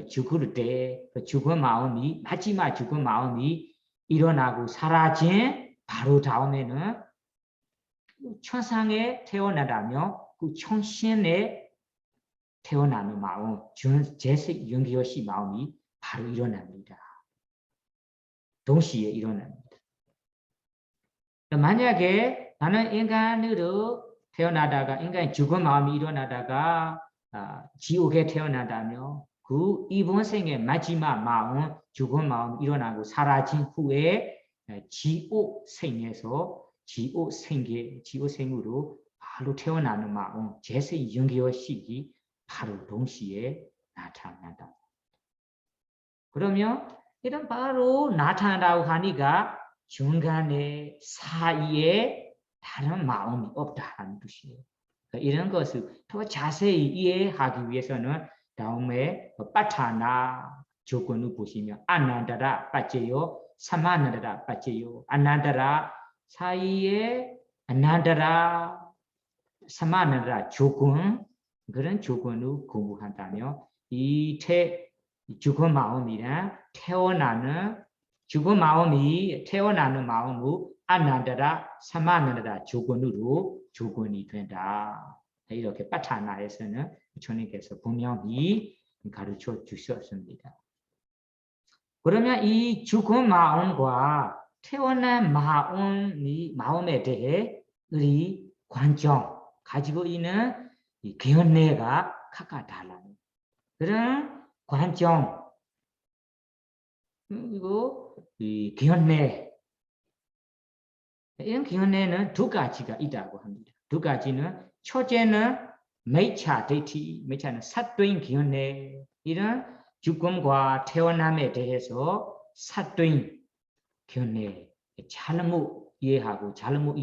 죽을 때 죽은 마음이 마지막 죽은 마음이 일어나고 사라진 바로 다음에는 천상에 태어나다며 그 천신에 태어나는 마음, 제색 연기여시 마음이 바로 일어납니다. 동시에 일어납니다. 만약에 나는 인간으로 태어나다가 인간의 죽은 마음이 일어나다가 지옥에 태어나다며 그 이번 생의 마지막 마음, 죽은 마음 일어나고 사라진 후에 지옥 생에서 지옥 생으로 바로 태어나는 마음, 제세 연기의식이 바로 동시에 나타난다. 그러면 이런 바로 나타난다고 하니까 중간에 사이에 다른 마음이 없다는 뜻이에요. 이런 것을 더 자세히 이해하기 위해서는 다음에 빠타나 조건을 보시면 아난다라 빠져요, 사마나다라 빠져요. 아난다라 사이에 아난다라 사마나다라 조건, 그런 조건을 공부한다면 죽은 마음이란 죽은 마음이 태어나는 마음을 아난다라 사마나다라 조건이 된다. 이렇게 빠타나에서는 부처님께서 분명히 가르쳐 주셨습니다. 그러면 이 죽은 마음과 태어난 마음에 대해 우리 관점 가지고 있는 이 견해가 각각 달라요. 그런 관점 그리고 이 견해, 이런 견해는 두 가지가 있다고 합니다. 두 가지는 첫째는 매차 데이티, 매차는 사도인 견해, 이런 죽음과 태어남에 대해서 사도인 견해, 잘못 이해하고 잘못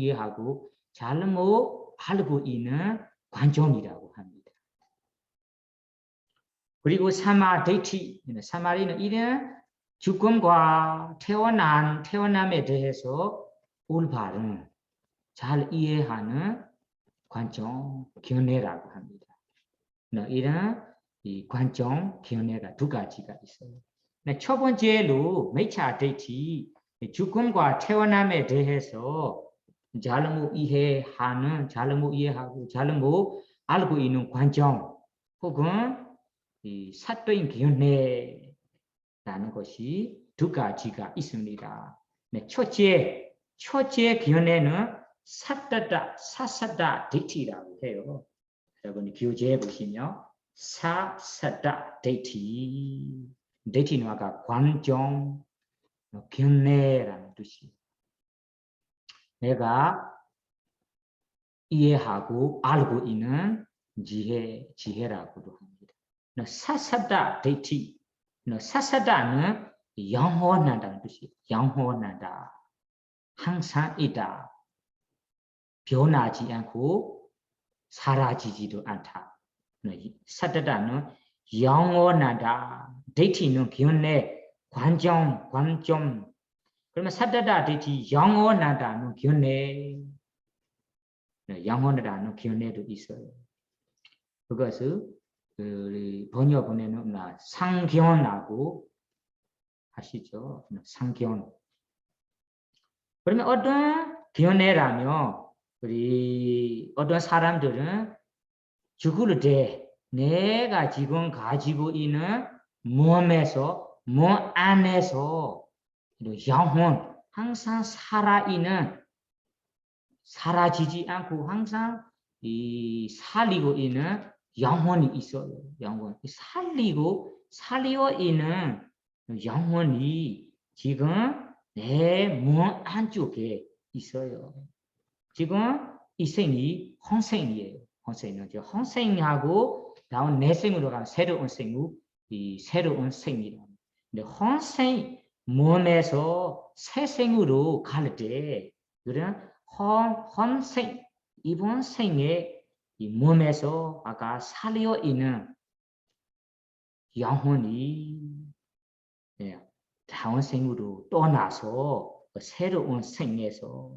알고 있는 관점이라고 합니다. 그리고 사마리는 이런 죽음과 태어남에 대해서 올바른 잘 이해하는 관점 견해라고 합니다. 이런 이 관점 견해가 두 가지가 있어요. 첫 번째로 매차 데이티, 죽음과 태어남에 대해서 잘못 이해하고 잘못 알고 있는 관점 혹은 이 사도인 견해라는 것이 두 가지가 있습니다. 첫째 견해는 사사다 데이티라고 해요. 여러분이 교재에 보시면 사사다 데이티, 데이티는 아까 관점, 견해라는 뜻이에요. 내가 이해하고 알고 있는 지혜라고도 합니다. 사사다 데이티, 사사다는 영원하다는 뜻이에요. 영원하다, 항상 있다, 변하지 않고 사라지지도 않다. 사다다는 영원하다, 데이티는 견해, 관점. 그러면 사다다 데이티 영원하다는 견해, 영원하다는 견해도 있어요. 그것을 번역본에는 상견하고 아시죠? 상견. 그러면 어떤 견해라면 우리 어떤 사람들은 죽을 때 내가 지금 가지고 있는 몸에서 몸 안에서 영혼 항상 살아있는 사라지지 않고 항상 이 살리고 있는 영혼이 있어요. 영혼 살리고 있는 영혼이 지금 내 몸 안쪽에 있어요. 지금 이 생이 혼생이에요. 혼생은 혼생하고 다음 내생으로 가면 새로운 생우, 이 새로운 생이라. 근데 혼생 몸에서 새 생으로 갈 때 그런 혼생 이번 생에 이 몸에서 아까 살려 있는 영혼이 다음 생으로 떠나서 새로운 생에서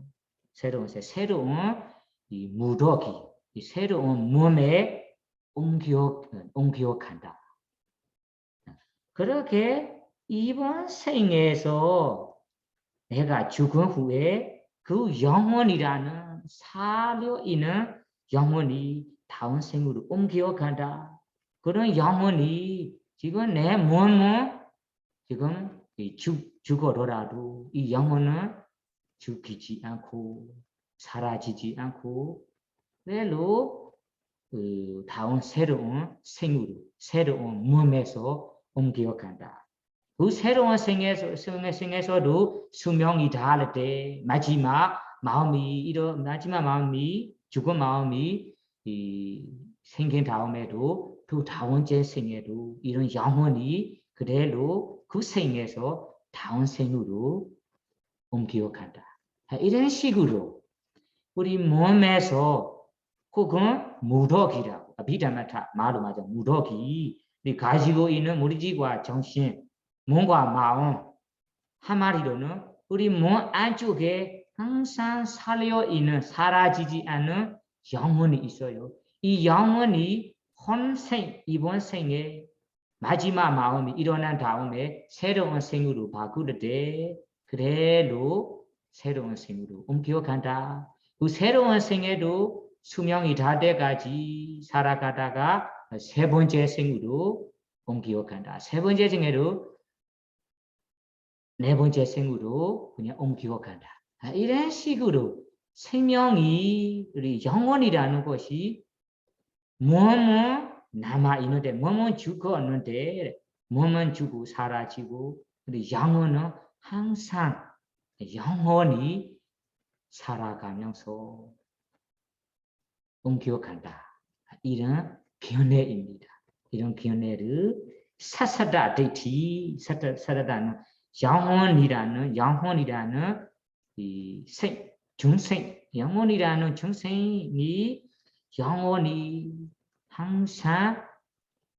새로운 이 무더기, 이 새로운 몸에 옮겨간다. 그렇게 이번 생에서 내가 죽은 후에 그 영혼이라는 살려있는 영혼이 다음 생으로 옮겨간다. 그런 영혼이 지금 내 몸은 지금 죽어더라도 이 영혼은 죽이지 않고 사라지지 않고 그대로 그 다음 새로운 생으로 새로운 몸에서 옮겨간다. 그 새로운 생에서도 수명이 다할 때 마지막 마음이 죽은 마음이 생긴 다음에도 또 다음째 생에도 이런 영혼이 그대로 그 생에서 다음 생으로 옮겨간다. 이런 식으로 우리 몸에서 혹은 무더기라고 비타마타 말로 맞아 무더기 가지고 있는 무리지과 정신 몸과 마음 한마디로는 우리 몸 안쪽에 항상 살려있는 사라지지 않는 영혼이 있어요. 이 영혼이 혼생 이번 생에 마지막 마음이 일어난 다음에 새로운 생으로 바꾸를 때 그대로 새로운 생으로 옮겨간다. 그 새로운 생에도 수명이 다 돼가지 살아가다가 세 번째 생으로 옮겨간다. 세 번째 생에도 네 번째 생으로 그냥 옮겨간다. 이런 식으로 생명이 우리 영혼이라는 것이 몸은 남아있는데 몸은 죽었는데 몸은 죽고 사라지고 우리 영혼은 항상 영원히 살아가면서 옮겨간다. 이런 견해입니다. 이런 견해를 사사다 데이티 사사다는 영혼이라는 이 중생 영혼이라는 중생이 영혼이 항상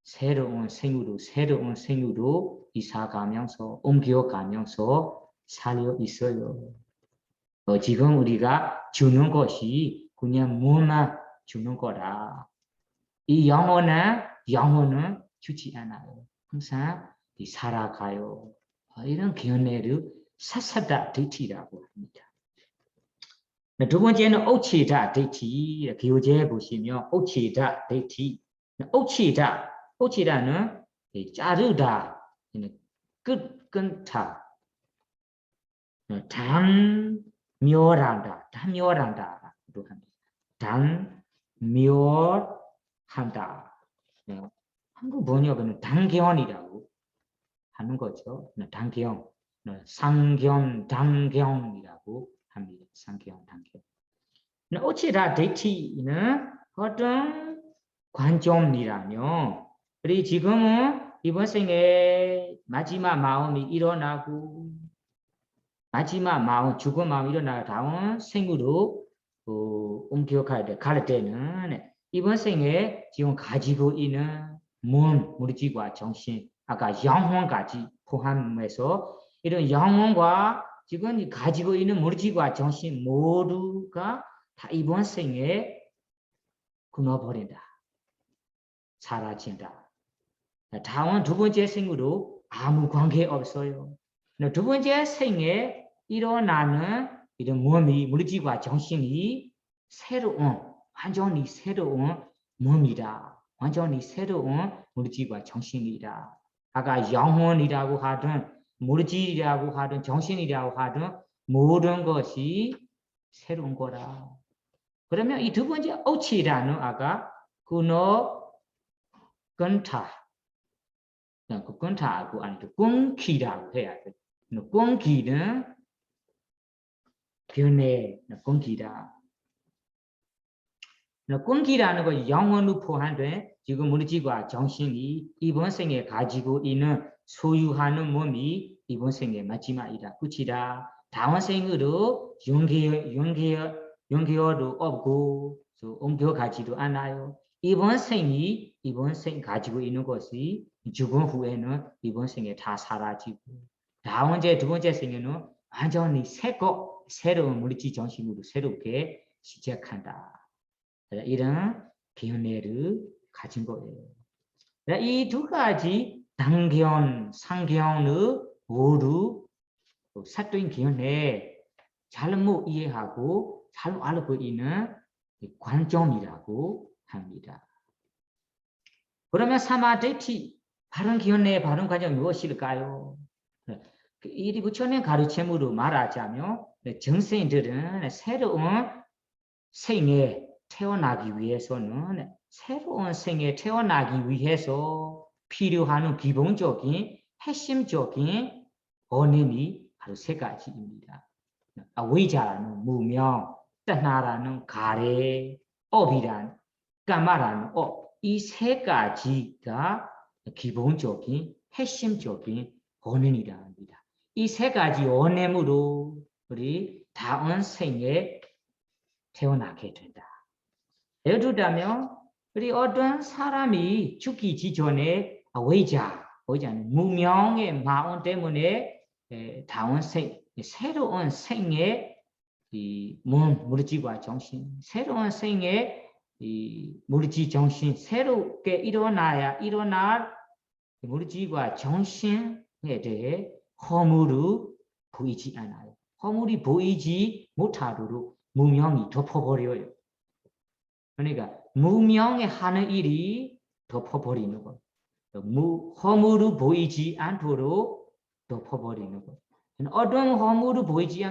새로운 생으로 이사가면서 옮겨가면서 살려 있어요. 지금 우리가 주는 것이 그냥 몸만 주는 거라. 이 영혼은 주지 않아요. 항상 살아가요. 이런 견해를 사사다 데이티라고 합니다. 두 번째는 옥치다 데이티. 교재 보시면 옥치다 데이티. 옥치다는 자르다, 끊다, 단묘한다, 단묘한다. 한국 번역은 단견이라고 하는 거죠. 단견, 상견, 단견이라고 합니다. 상견, 단견. 옥치다 데이티는 어떤 관점이라면 우리 지금은 이번 생에 마지막 마음이 일어나고 마지막 마음 죽은 마음이 일어나고 다음 생으로 갈 때는 이번 생에 지금 가지고 있는 몸, 무리지과 정신 아까 영혼까지 포함해서 이런 영혼과 지금 가지고 있는 무리지과 정신 모두가 다 이번 생에 끊어버린다. 사라진다. 다음 두 번째 생으로 아무 관계 없어요. 두 번째 생에 일어나는 이런 몸이 물질과 정신이 새로운 완전히 새로운 몸이다. 완전히 새로운 물질과 정신이다. 아까 영혼이라고 하든 물질이라고 하든 정신이라고 하든 모든 것이 새로운 거라. 그러면 이 두 번째 어치라는 아까 그노 건타, 그 건타하고 아니 꽁기라고 해야 돼. 꽁기는 변해, 꽁기다. 꽁기라는 거 영혼으로 포함된 지금 물질과 정신이 이번 생에 가지고 있는 소유하는 몸이 이번 생의 마지막이다. 끝이다. 다음 생으로 연계어도 없고 옮겨가지도 않아요. 이번 생 가지고 있는 것이 죽은 후에는 이번 생에 다 사라지고 다음 두 번째 생에는 완전히 새로운 물질 정신으로 새롭게 시작한다. 이런 견해를 가진 거예요. 이 두 가지 당견, 상견의 모두 사도인 견해 잘못 이해하고 잘못 알고 있는 관점이라고 합니다. 그러면 사마데티 바른 견해의 바른 관점이 무엇일까요? 이 부처님 가르침으로 말하자면 정생들은 새로운 생에 태어나기 위해서는 새로운 생에 태어나기 위해서 필요한 기본적인 핵심적인 원인이 바로 세 가지입니다. 위자라는 무명, 뜻나라는 가래, 업이란 까마라는 업. 이 세 가지가 기본적인 핵심적인 원인이라 합니다. 이 세 가지 원인으로 우리 다음 생에 태어나게 된다. 예를 들자면 우리 어떤 사람이 죽기 직전에 위자는 무명의 마음 때문에 다음 새로운 생의 이 몸, 물질과 정신, 새로운 생의 이 물질, 정신 새롭게 일어날 물질과 정신에 대해 허물이 보이지 않아요. 허물이 보이지 못하도록 무명이 덮어버려요. 그러니까 무명에 하는 일이 덮어버리는 것. 허물이 보이지 않도록 덮어버리는 것. 어떤 허물이 보이지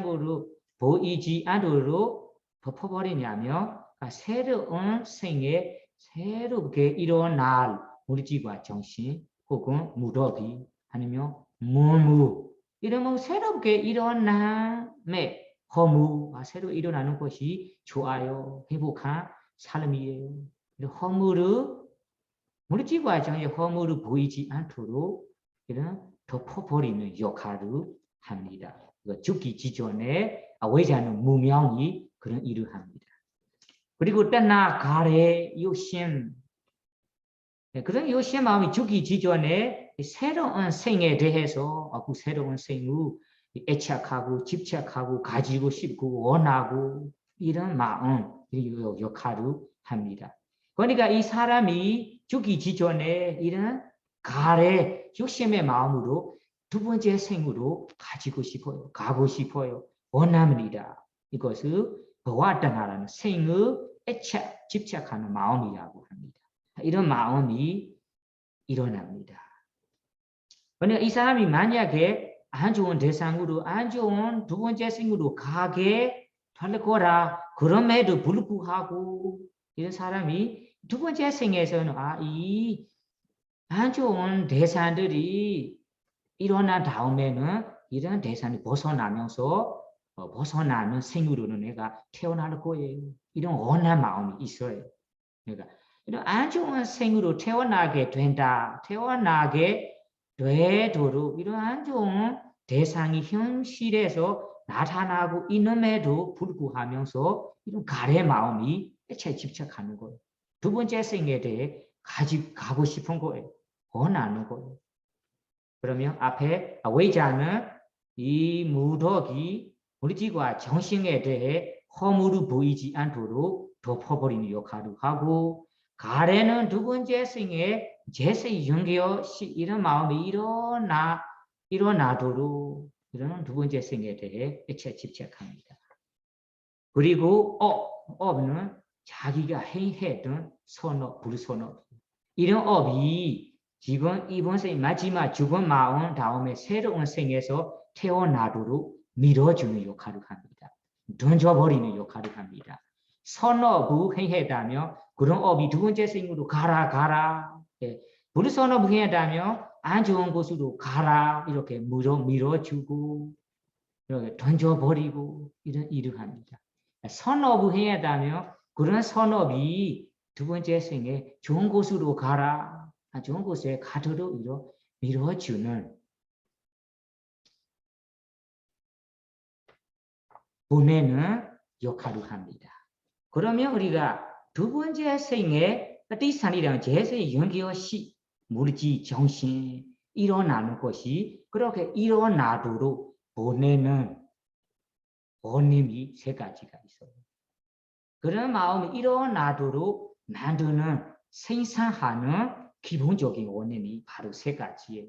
않도록 덮어버리냐면 새로운 생에 새롭게 일어날 물질과 정신 혹은 무더기 아니면 무무 이러면 새롭게 일어남의 허무가 새로 일어나는 것이 좋아요. 행복한 삶이에요. 허물을 물질과 정의 허물을 보이지 않도록 이런 덮어버리는 역할을 합니다. 죽기 직전에 외자는 무명이 그런 일을 합니다. 그리고 때나 가래 욕심 그런 욕심 마음이 죽기 직전에 새로운 생에 대해서 그 새로운 생을 애착하고 집착하고 가지고 싶고 원하고 이런 마음 역할을 합니다. 그러니까 이 사람이 죽기 직전에 이런 가래 욕심의 마음으로 두 번째 생으로 가고 싶어요. 원합니다. 이것을 보았다라는 생의 애착, 집착하는 마음이라고 합니다. 이런 마음이 일어납니다. 그러니까 이 사람이 만약에 안 좋은 대상으로 안 좋은 두 번째 생으로 가게 될 거라 그럼에도 불구하고 이런 사람이 두 번째 생에서는 이 안 좋은 대상들이 일어난 다음에는 이런 대상이 벗어나면서 벗어나는 생으로는 내가 태어날 거예요. 이런 원한 마음이 있어요. 그러니까 이런 안 좋은 생으로 태어나게 된다. 태어나게 되도록 이런 안 좋은 대상이 현실에서 나타나고 있음에도 불구하면서 이런 가래 마음이 애초에 집착하는 거예요. 두 번째 생에 대해 가고 싶은 거예요. 원하는 거예요. 그러면 앞에 외자는 이 무덕이 물질과 정신에 대해 허물을 보이지 않도록 덮어버리는 역할을 하고 가래는 두 번째 생에 제세 연계시 이런 마음이 일어나도록 이런 두 번째 생에 대해 집착합니다. 그리고 업은 자기가 행했던 선업, 불선업. 이런 업이 지금 이번 생 마지막 죽은 마음 다음에 새로운 생에서 태어나도록 밀어주는 역할을 합니다. 던져버리는 역할을 합니다. 선업을 행했다면 그런 업이 두 번째 생으로 가라. 예. 불선업을 행했다면 안 좋은 곳으로 가라 이렇게 밀어주고 이렇게 던져버리고 이런 일을 합니다. 선업을 행했다면 그런 선업이 두 번째 생에 좋은 곳으로 가라, 좋은 곳에 가도록 밀어주는 보내는 역할을 합니다. 그러면 우리가 두 번째 생에 띠산이라는 제세 연결시 물질 정신 일어나는 것이 그렇게 일어나도록 보내는 원인이 세 가지가 있어요. 그런 마음이 일어나도록 만드는 생산하는 기본적인 원인이 바로 세 가지예요.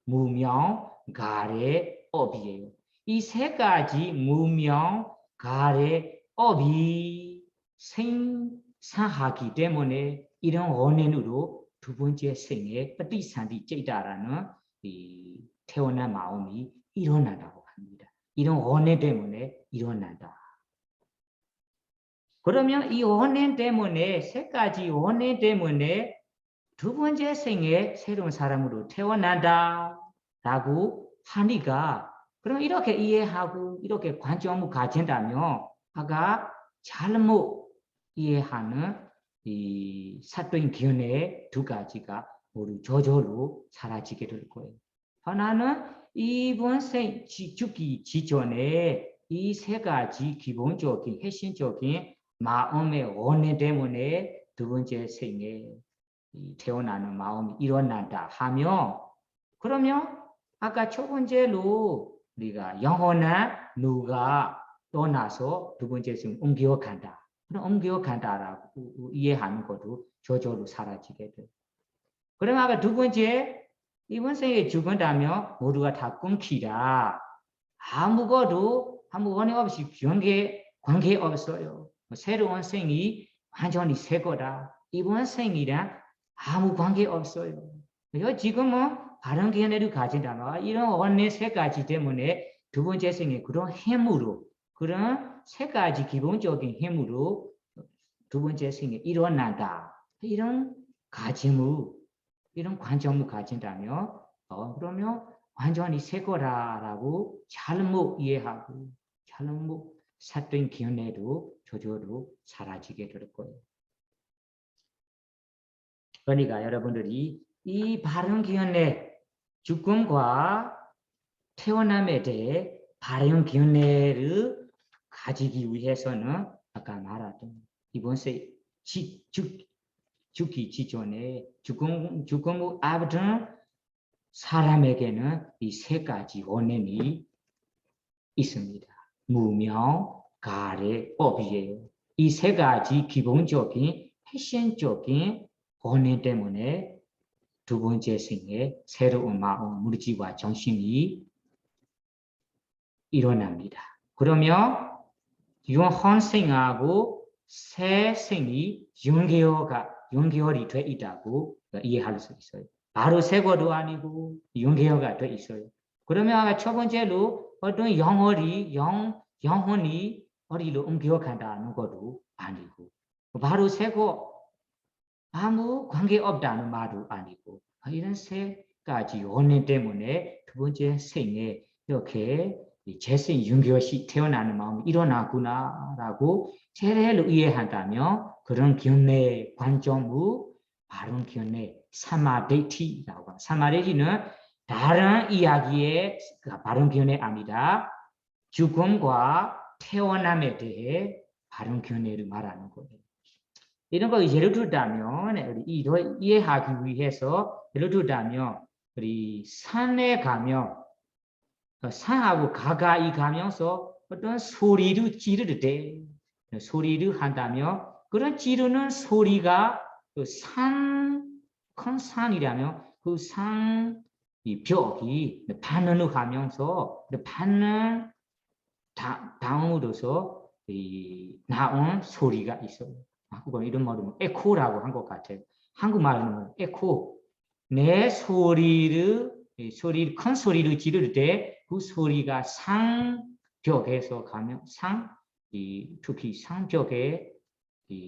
무명, 가래, 업이에요. 이 세 가지 무명, 가래, 업이 생산하기 때문에 이런 원인으로 두 번째 생에ปฏิ산디 째다라는 이 태어난 마음이 일어난다고 합니다. 이런 원인 때문에 일어난다. 그러면 이 원인 때문에 세 가지 원인 때문에 두 번째 생에 새로운 사람으로 태어난다라고 하니까 그럼 이렇게 이해하고 이렇게 관점을 가진다면 아까 잘못 이해하는 이 사도인 기운의 두 가지가 모두 저절로 사라지게 될 거예요. 하나는 이번 생 죽기 직전에 이 세 가지 기본적인 핵심적인 마음의 원인 때문에 두 번째 생에 태어나는 마음이 일어난다 하며 그러면 아까 첫 번째로 우리가 영혼은 누가 떠나서 두 번째 생 옮겨간다. 그럼 옮겨간다라고 이해하는 것도 저절로 사라지게 돼. 그러면 아까 두 번째 이번 생에 죽은다면 모두가 다 끊기다. 아무것도 아무 원인 없이 관계 없어요. 새로운 생이 완전히 새 거다. 이번 생이랑 아무 관계 없어요. 지금은 바른 견해를 가진다면 이런 원리 세 가지 때문에 두 번째 생에 그런 힘으로 그런 세 가지 기본적인 힘으로 두 번째 생에 일어난다. 이런 가짐을 이런 관점을 가진다면 그러면 완전히 새 거라라고 잘못 이해하고 잘못 샀던 견해도 저절로 사라지게 될 거예요. 그러니까 여러분들이 이 바른 견해, 죽음과 태어남에 대해 바른 견해를 가지기 위해서는 아까 말했던 이번 세 죽기 직전에 죽음 후 앞둔 사람에게는 이 세 가지 원인이 있습니다. 무명, 가래, 업이에요. 이 세 가지 기본적인 핵심적인 원인 때문에 두 번째 생에 새로운 마음, 물질과 정신이 일어납니다. 그러면 유헌생하고 새 생이 연결이 돼 있다고 이해할 수 있어요. 바로 새거도 아니고 연결가 돼 있어요. 그러면 첫 번째로 어떤 영혼이 어디로 옮겨간다는 것도 아니고 바로 새거 아무 관계 없다는 말도 아니고 이런 세 가지 원인 때문에 두 번째 생에 이렇게 재생 윤교시 태어나는 마음이 일어나구나라고 제대로 이해한다면 그런 견해 관점의 바른 견해 사마데티라고 합니다. 사마데티는 다른 이야기의 바른 견해 아니다. 죽음과 태어남에 대해 바른 견해를 말하는 거예요. 이런 거 예를 들자면 이해하기 위해서 예를 들자면 우리 산에 가면 산하고 가까이 가면서 어떤 소리를 지를 때 소리를 한다면 그런 지르는 소리가 큰 산이라면 그 산 이 벽이 반응을 하면서 반응 다음으로서 나온 소리가 있어요. 한국어 이런 말로 에코라고 한 것 같아요. 한국말로는 에코. 내 소리를 큰 소리를 지를 때 그 소리가 상벽에서 가면 특히 상벽에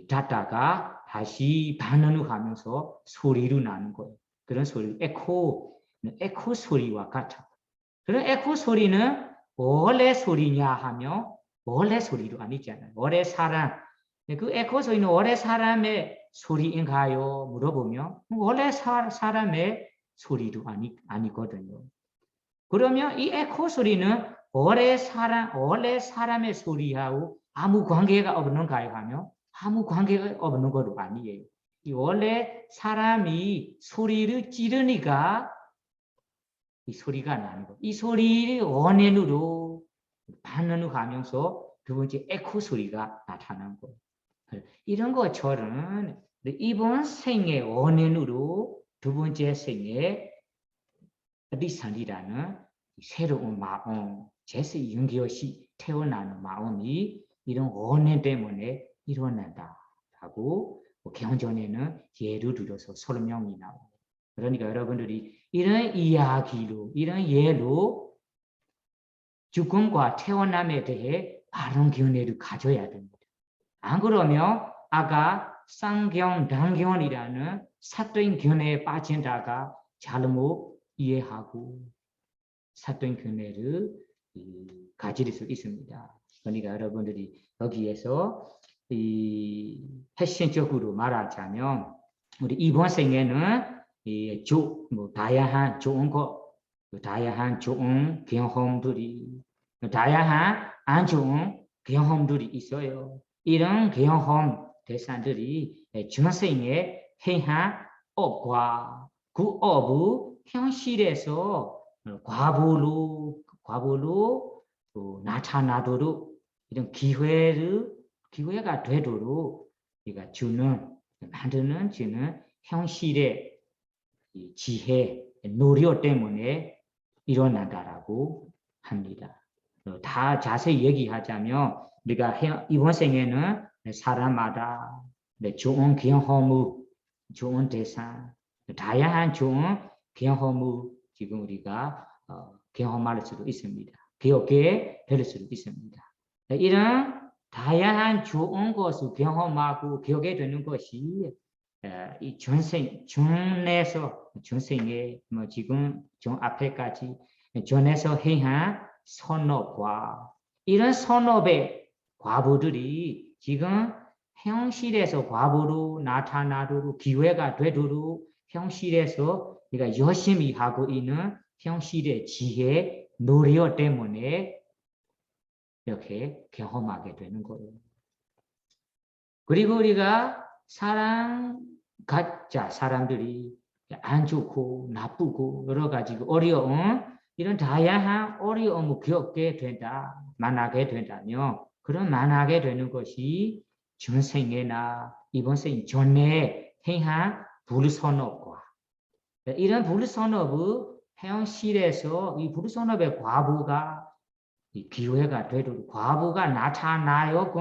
닿다가 다시 반응을 하면서 소리로 나는 거예요. 그런 소리 에코 소리와 같아. 그런 에코 소리는 원래 소리냐 하며 원래 소리도 아니잖아요. 원래 사람 그 에코 소리는 원래 사람의 소리인가요? 물어보면 원래 사람의 소리도 아니거든요. 그러면 이 에코 소리는 원래 사람의 소리하고 아무 관계가 없는가요? 하며 아무 관계가 없는 것도 아니에요. 이 원래 사람이 소리를 지르니까 이 소리가 나는 거. 이 소리를 원인으로 반응을 하면서 두 번째 에코 소리가 나타난 거예요. 이런 것처럼 이번 생의 원인으로 두 번째 생의 어디산이라는 새로운 마음, 제세 연결시 태어나는 마음이 이런 원인 때문에 일어난다라고 경전에는 예를 들어서 설명이 나옵니다. 그러니까 여러분들이 이런 이야기로, 이런 예로 죽음과 태어남에 대해 바른 견해를 가져야 됩니다. 안 그러면 아까 쌍경단견이라는 사된 견해에 빠진다가 잘못 이해하고 사된 견해를 가질 수 있습니다. 그러니까 여러분들이 여기에서 핵심적으로 말하자면 우리 이번 생에는 다양한 좋은 것, 다양한 좋은 경험들이, 다양한 안 좋은 경험들이 있어요. 이런 경험 대상들이 전생에 행한 업과 그 업을 현실에서 과보로 나타나도록 이런 기회가 되도록 우리가 만드는 현실의 지혜, 노력 때문에 일어난다라고 합니다. 다 자세히 얘기하자면 우리가 이번 생에는 사람마다 좋은 경험을, 좋은 대상, 다양한 좋은 경험을 지금 우리가 경험할 수도 있습니다. 기억에 될 수도 있습니다. 이런 다양한 좋은 것을 경험하고 기억에 되는 것이 이 전생에 지금 앞에까지 전에서 행한 선업과 이런 선업의 과보들이 지금 현실에서 과보로 나타나도록 기회가 되도록 현실에서 우리가 열심히 하고 있는 현실의 지혜, 노력 때문에 이렇게 경험하게 되는 거예요. 그리고 우리가 사람들이 안 좋고 나쁘고 여러 가지 어려운 이런 다양한 어려움을 겪게 된다, 만나게 된다면 그런 만나게 되는 것이 전생에나 이번 생 전에 행한 불선업과 이런 불선업의 현실에서 이 불선업의 과보가 기회가 되도록 과보가 나타나요.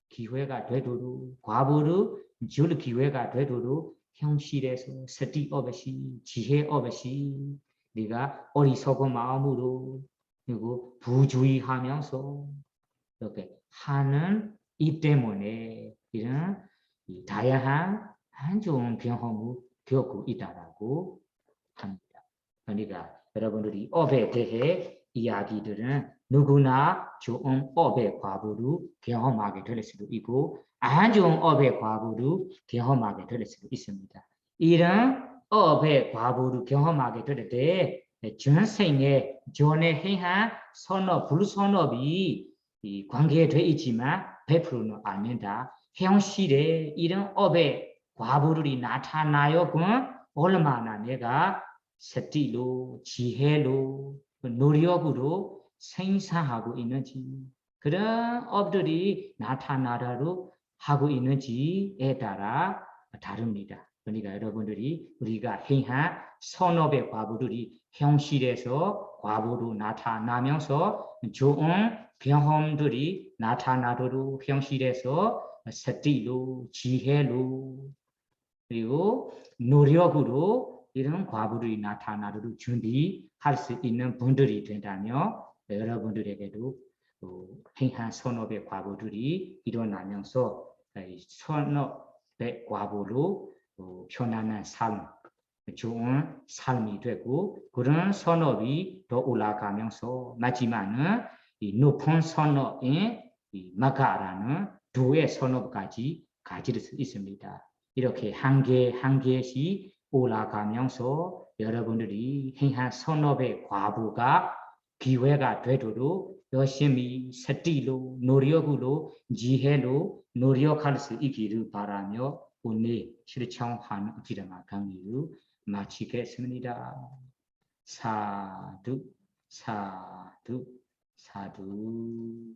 기회가 되도록 과보를 줄 기회가 되도록 현실에서 스티 없이 지혜 없이 네가 어리석은 마음으로 그리고 부주의하면서 이렇게 하는 이 때문에 이런 다양한 안 좋은 경험을 겪고 있다라고 합니다. 그러니까 여러분들이 업에 대해 이야기들은 누구나 좋은 업의 과보를 경험하게 될 수도 있고 안 좋은 업의 과보를 경험하게 될 수도 있습니다. 이런 업의 과보를 경험하게 될 때 전생에 전에 행한 선업, 불선업이 관계되어 있지만 100%는 아니다. 현실에 이런 업의 과보들이 나타나요. 그럼 얼마나 내가 스티로, 지혜로, 노력으로 생산하고 있는지 그런 업들이 나타나도록 하고 있는지에 따라 다릅니다. 그러니까 여러분들이 우리가 행한 선업의 과부들이 현실에서 과부로 나타나면서 좋은 경험들이 나타나도록 현실에서 스티로 지혜로 그리고 노력으로 이런 과부들이 나타나도록 준비할 수 있는 분들이 된다면 여러분들에게도 행한 선업의 과부들이 일어나면서 선업의 과부로 편안한 삶, 좋은 삶이 되고 그런 선업이 더 올라가면서 마지막은 이 높은 선업인 이 마가라는 두의 선업까지 가질 수 있습니다. 이렇게 한 개 한 개씩 올라가면서 여러분들이 행한 선업의 과부가 기회가 되도록 열심히 스티로 노력으로 지혜로 노력할 수 있기를 바라며 오늘 실천하는 기름아 강의를 마치겠습니다. 사두 사두 사두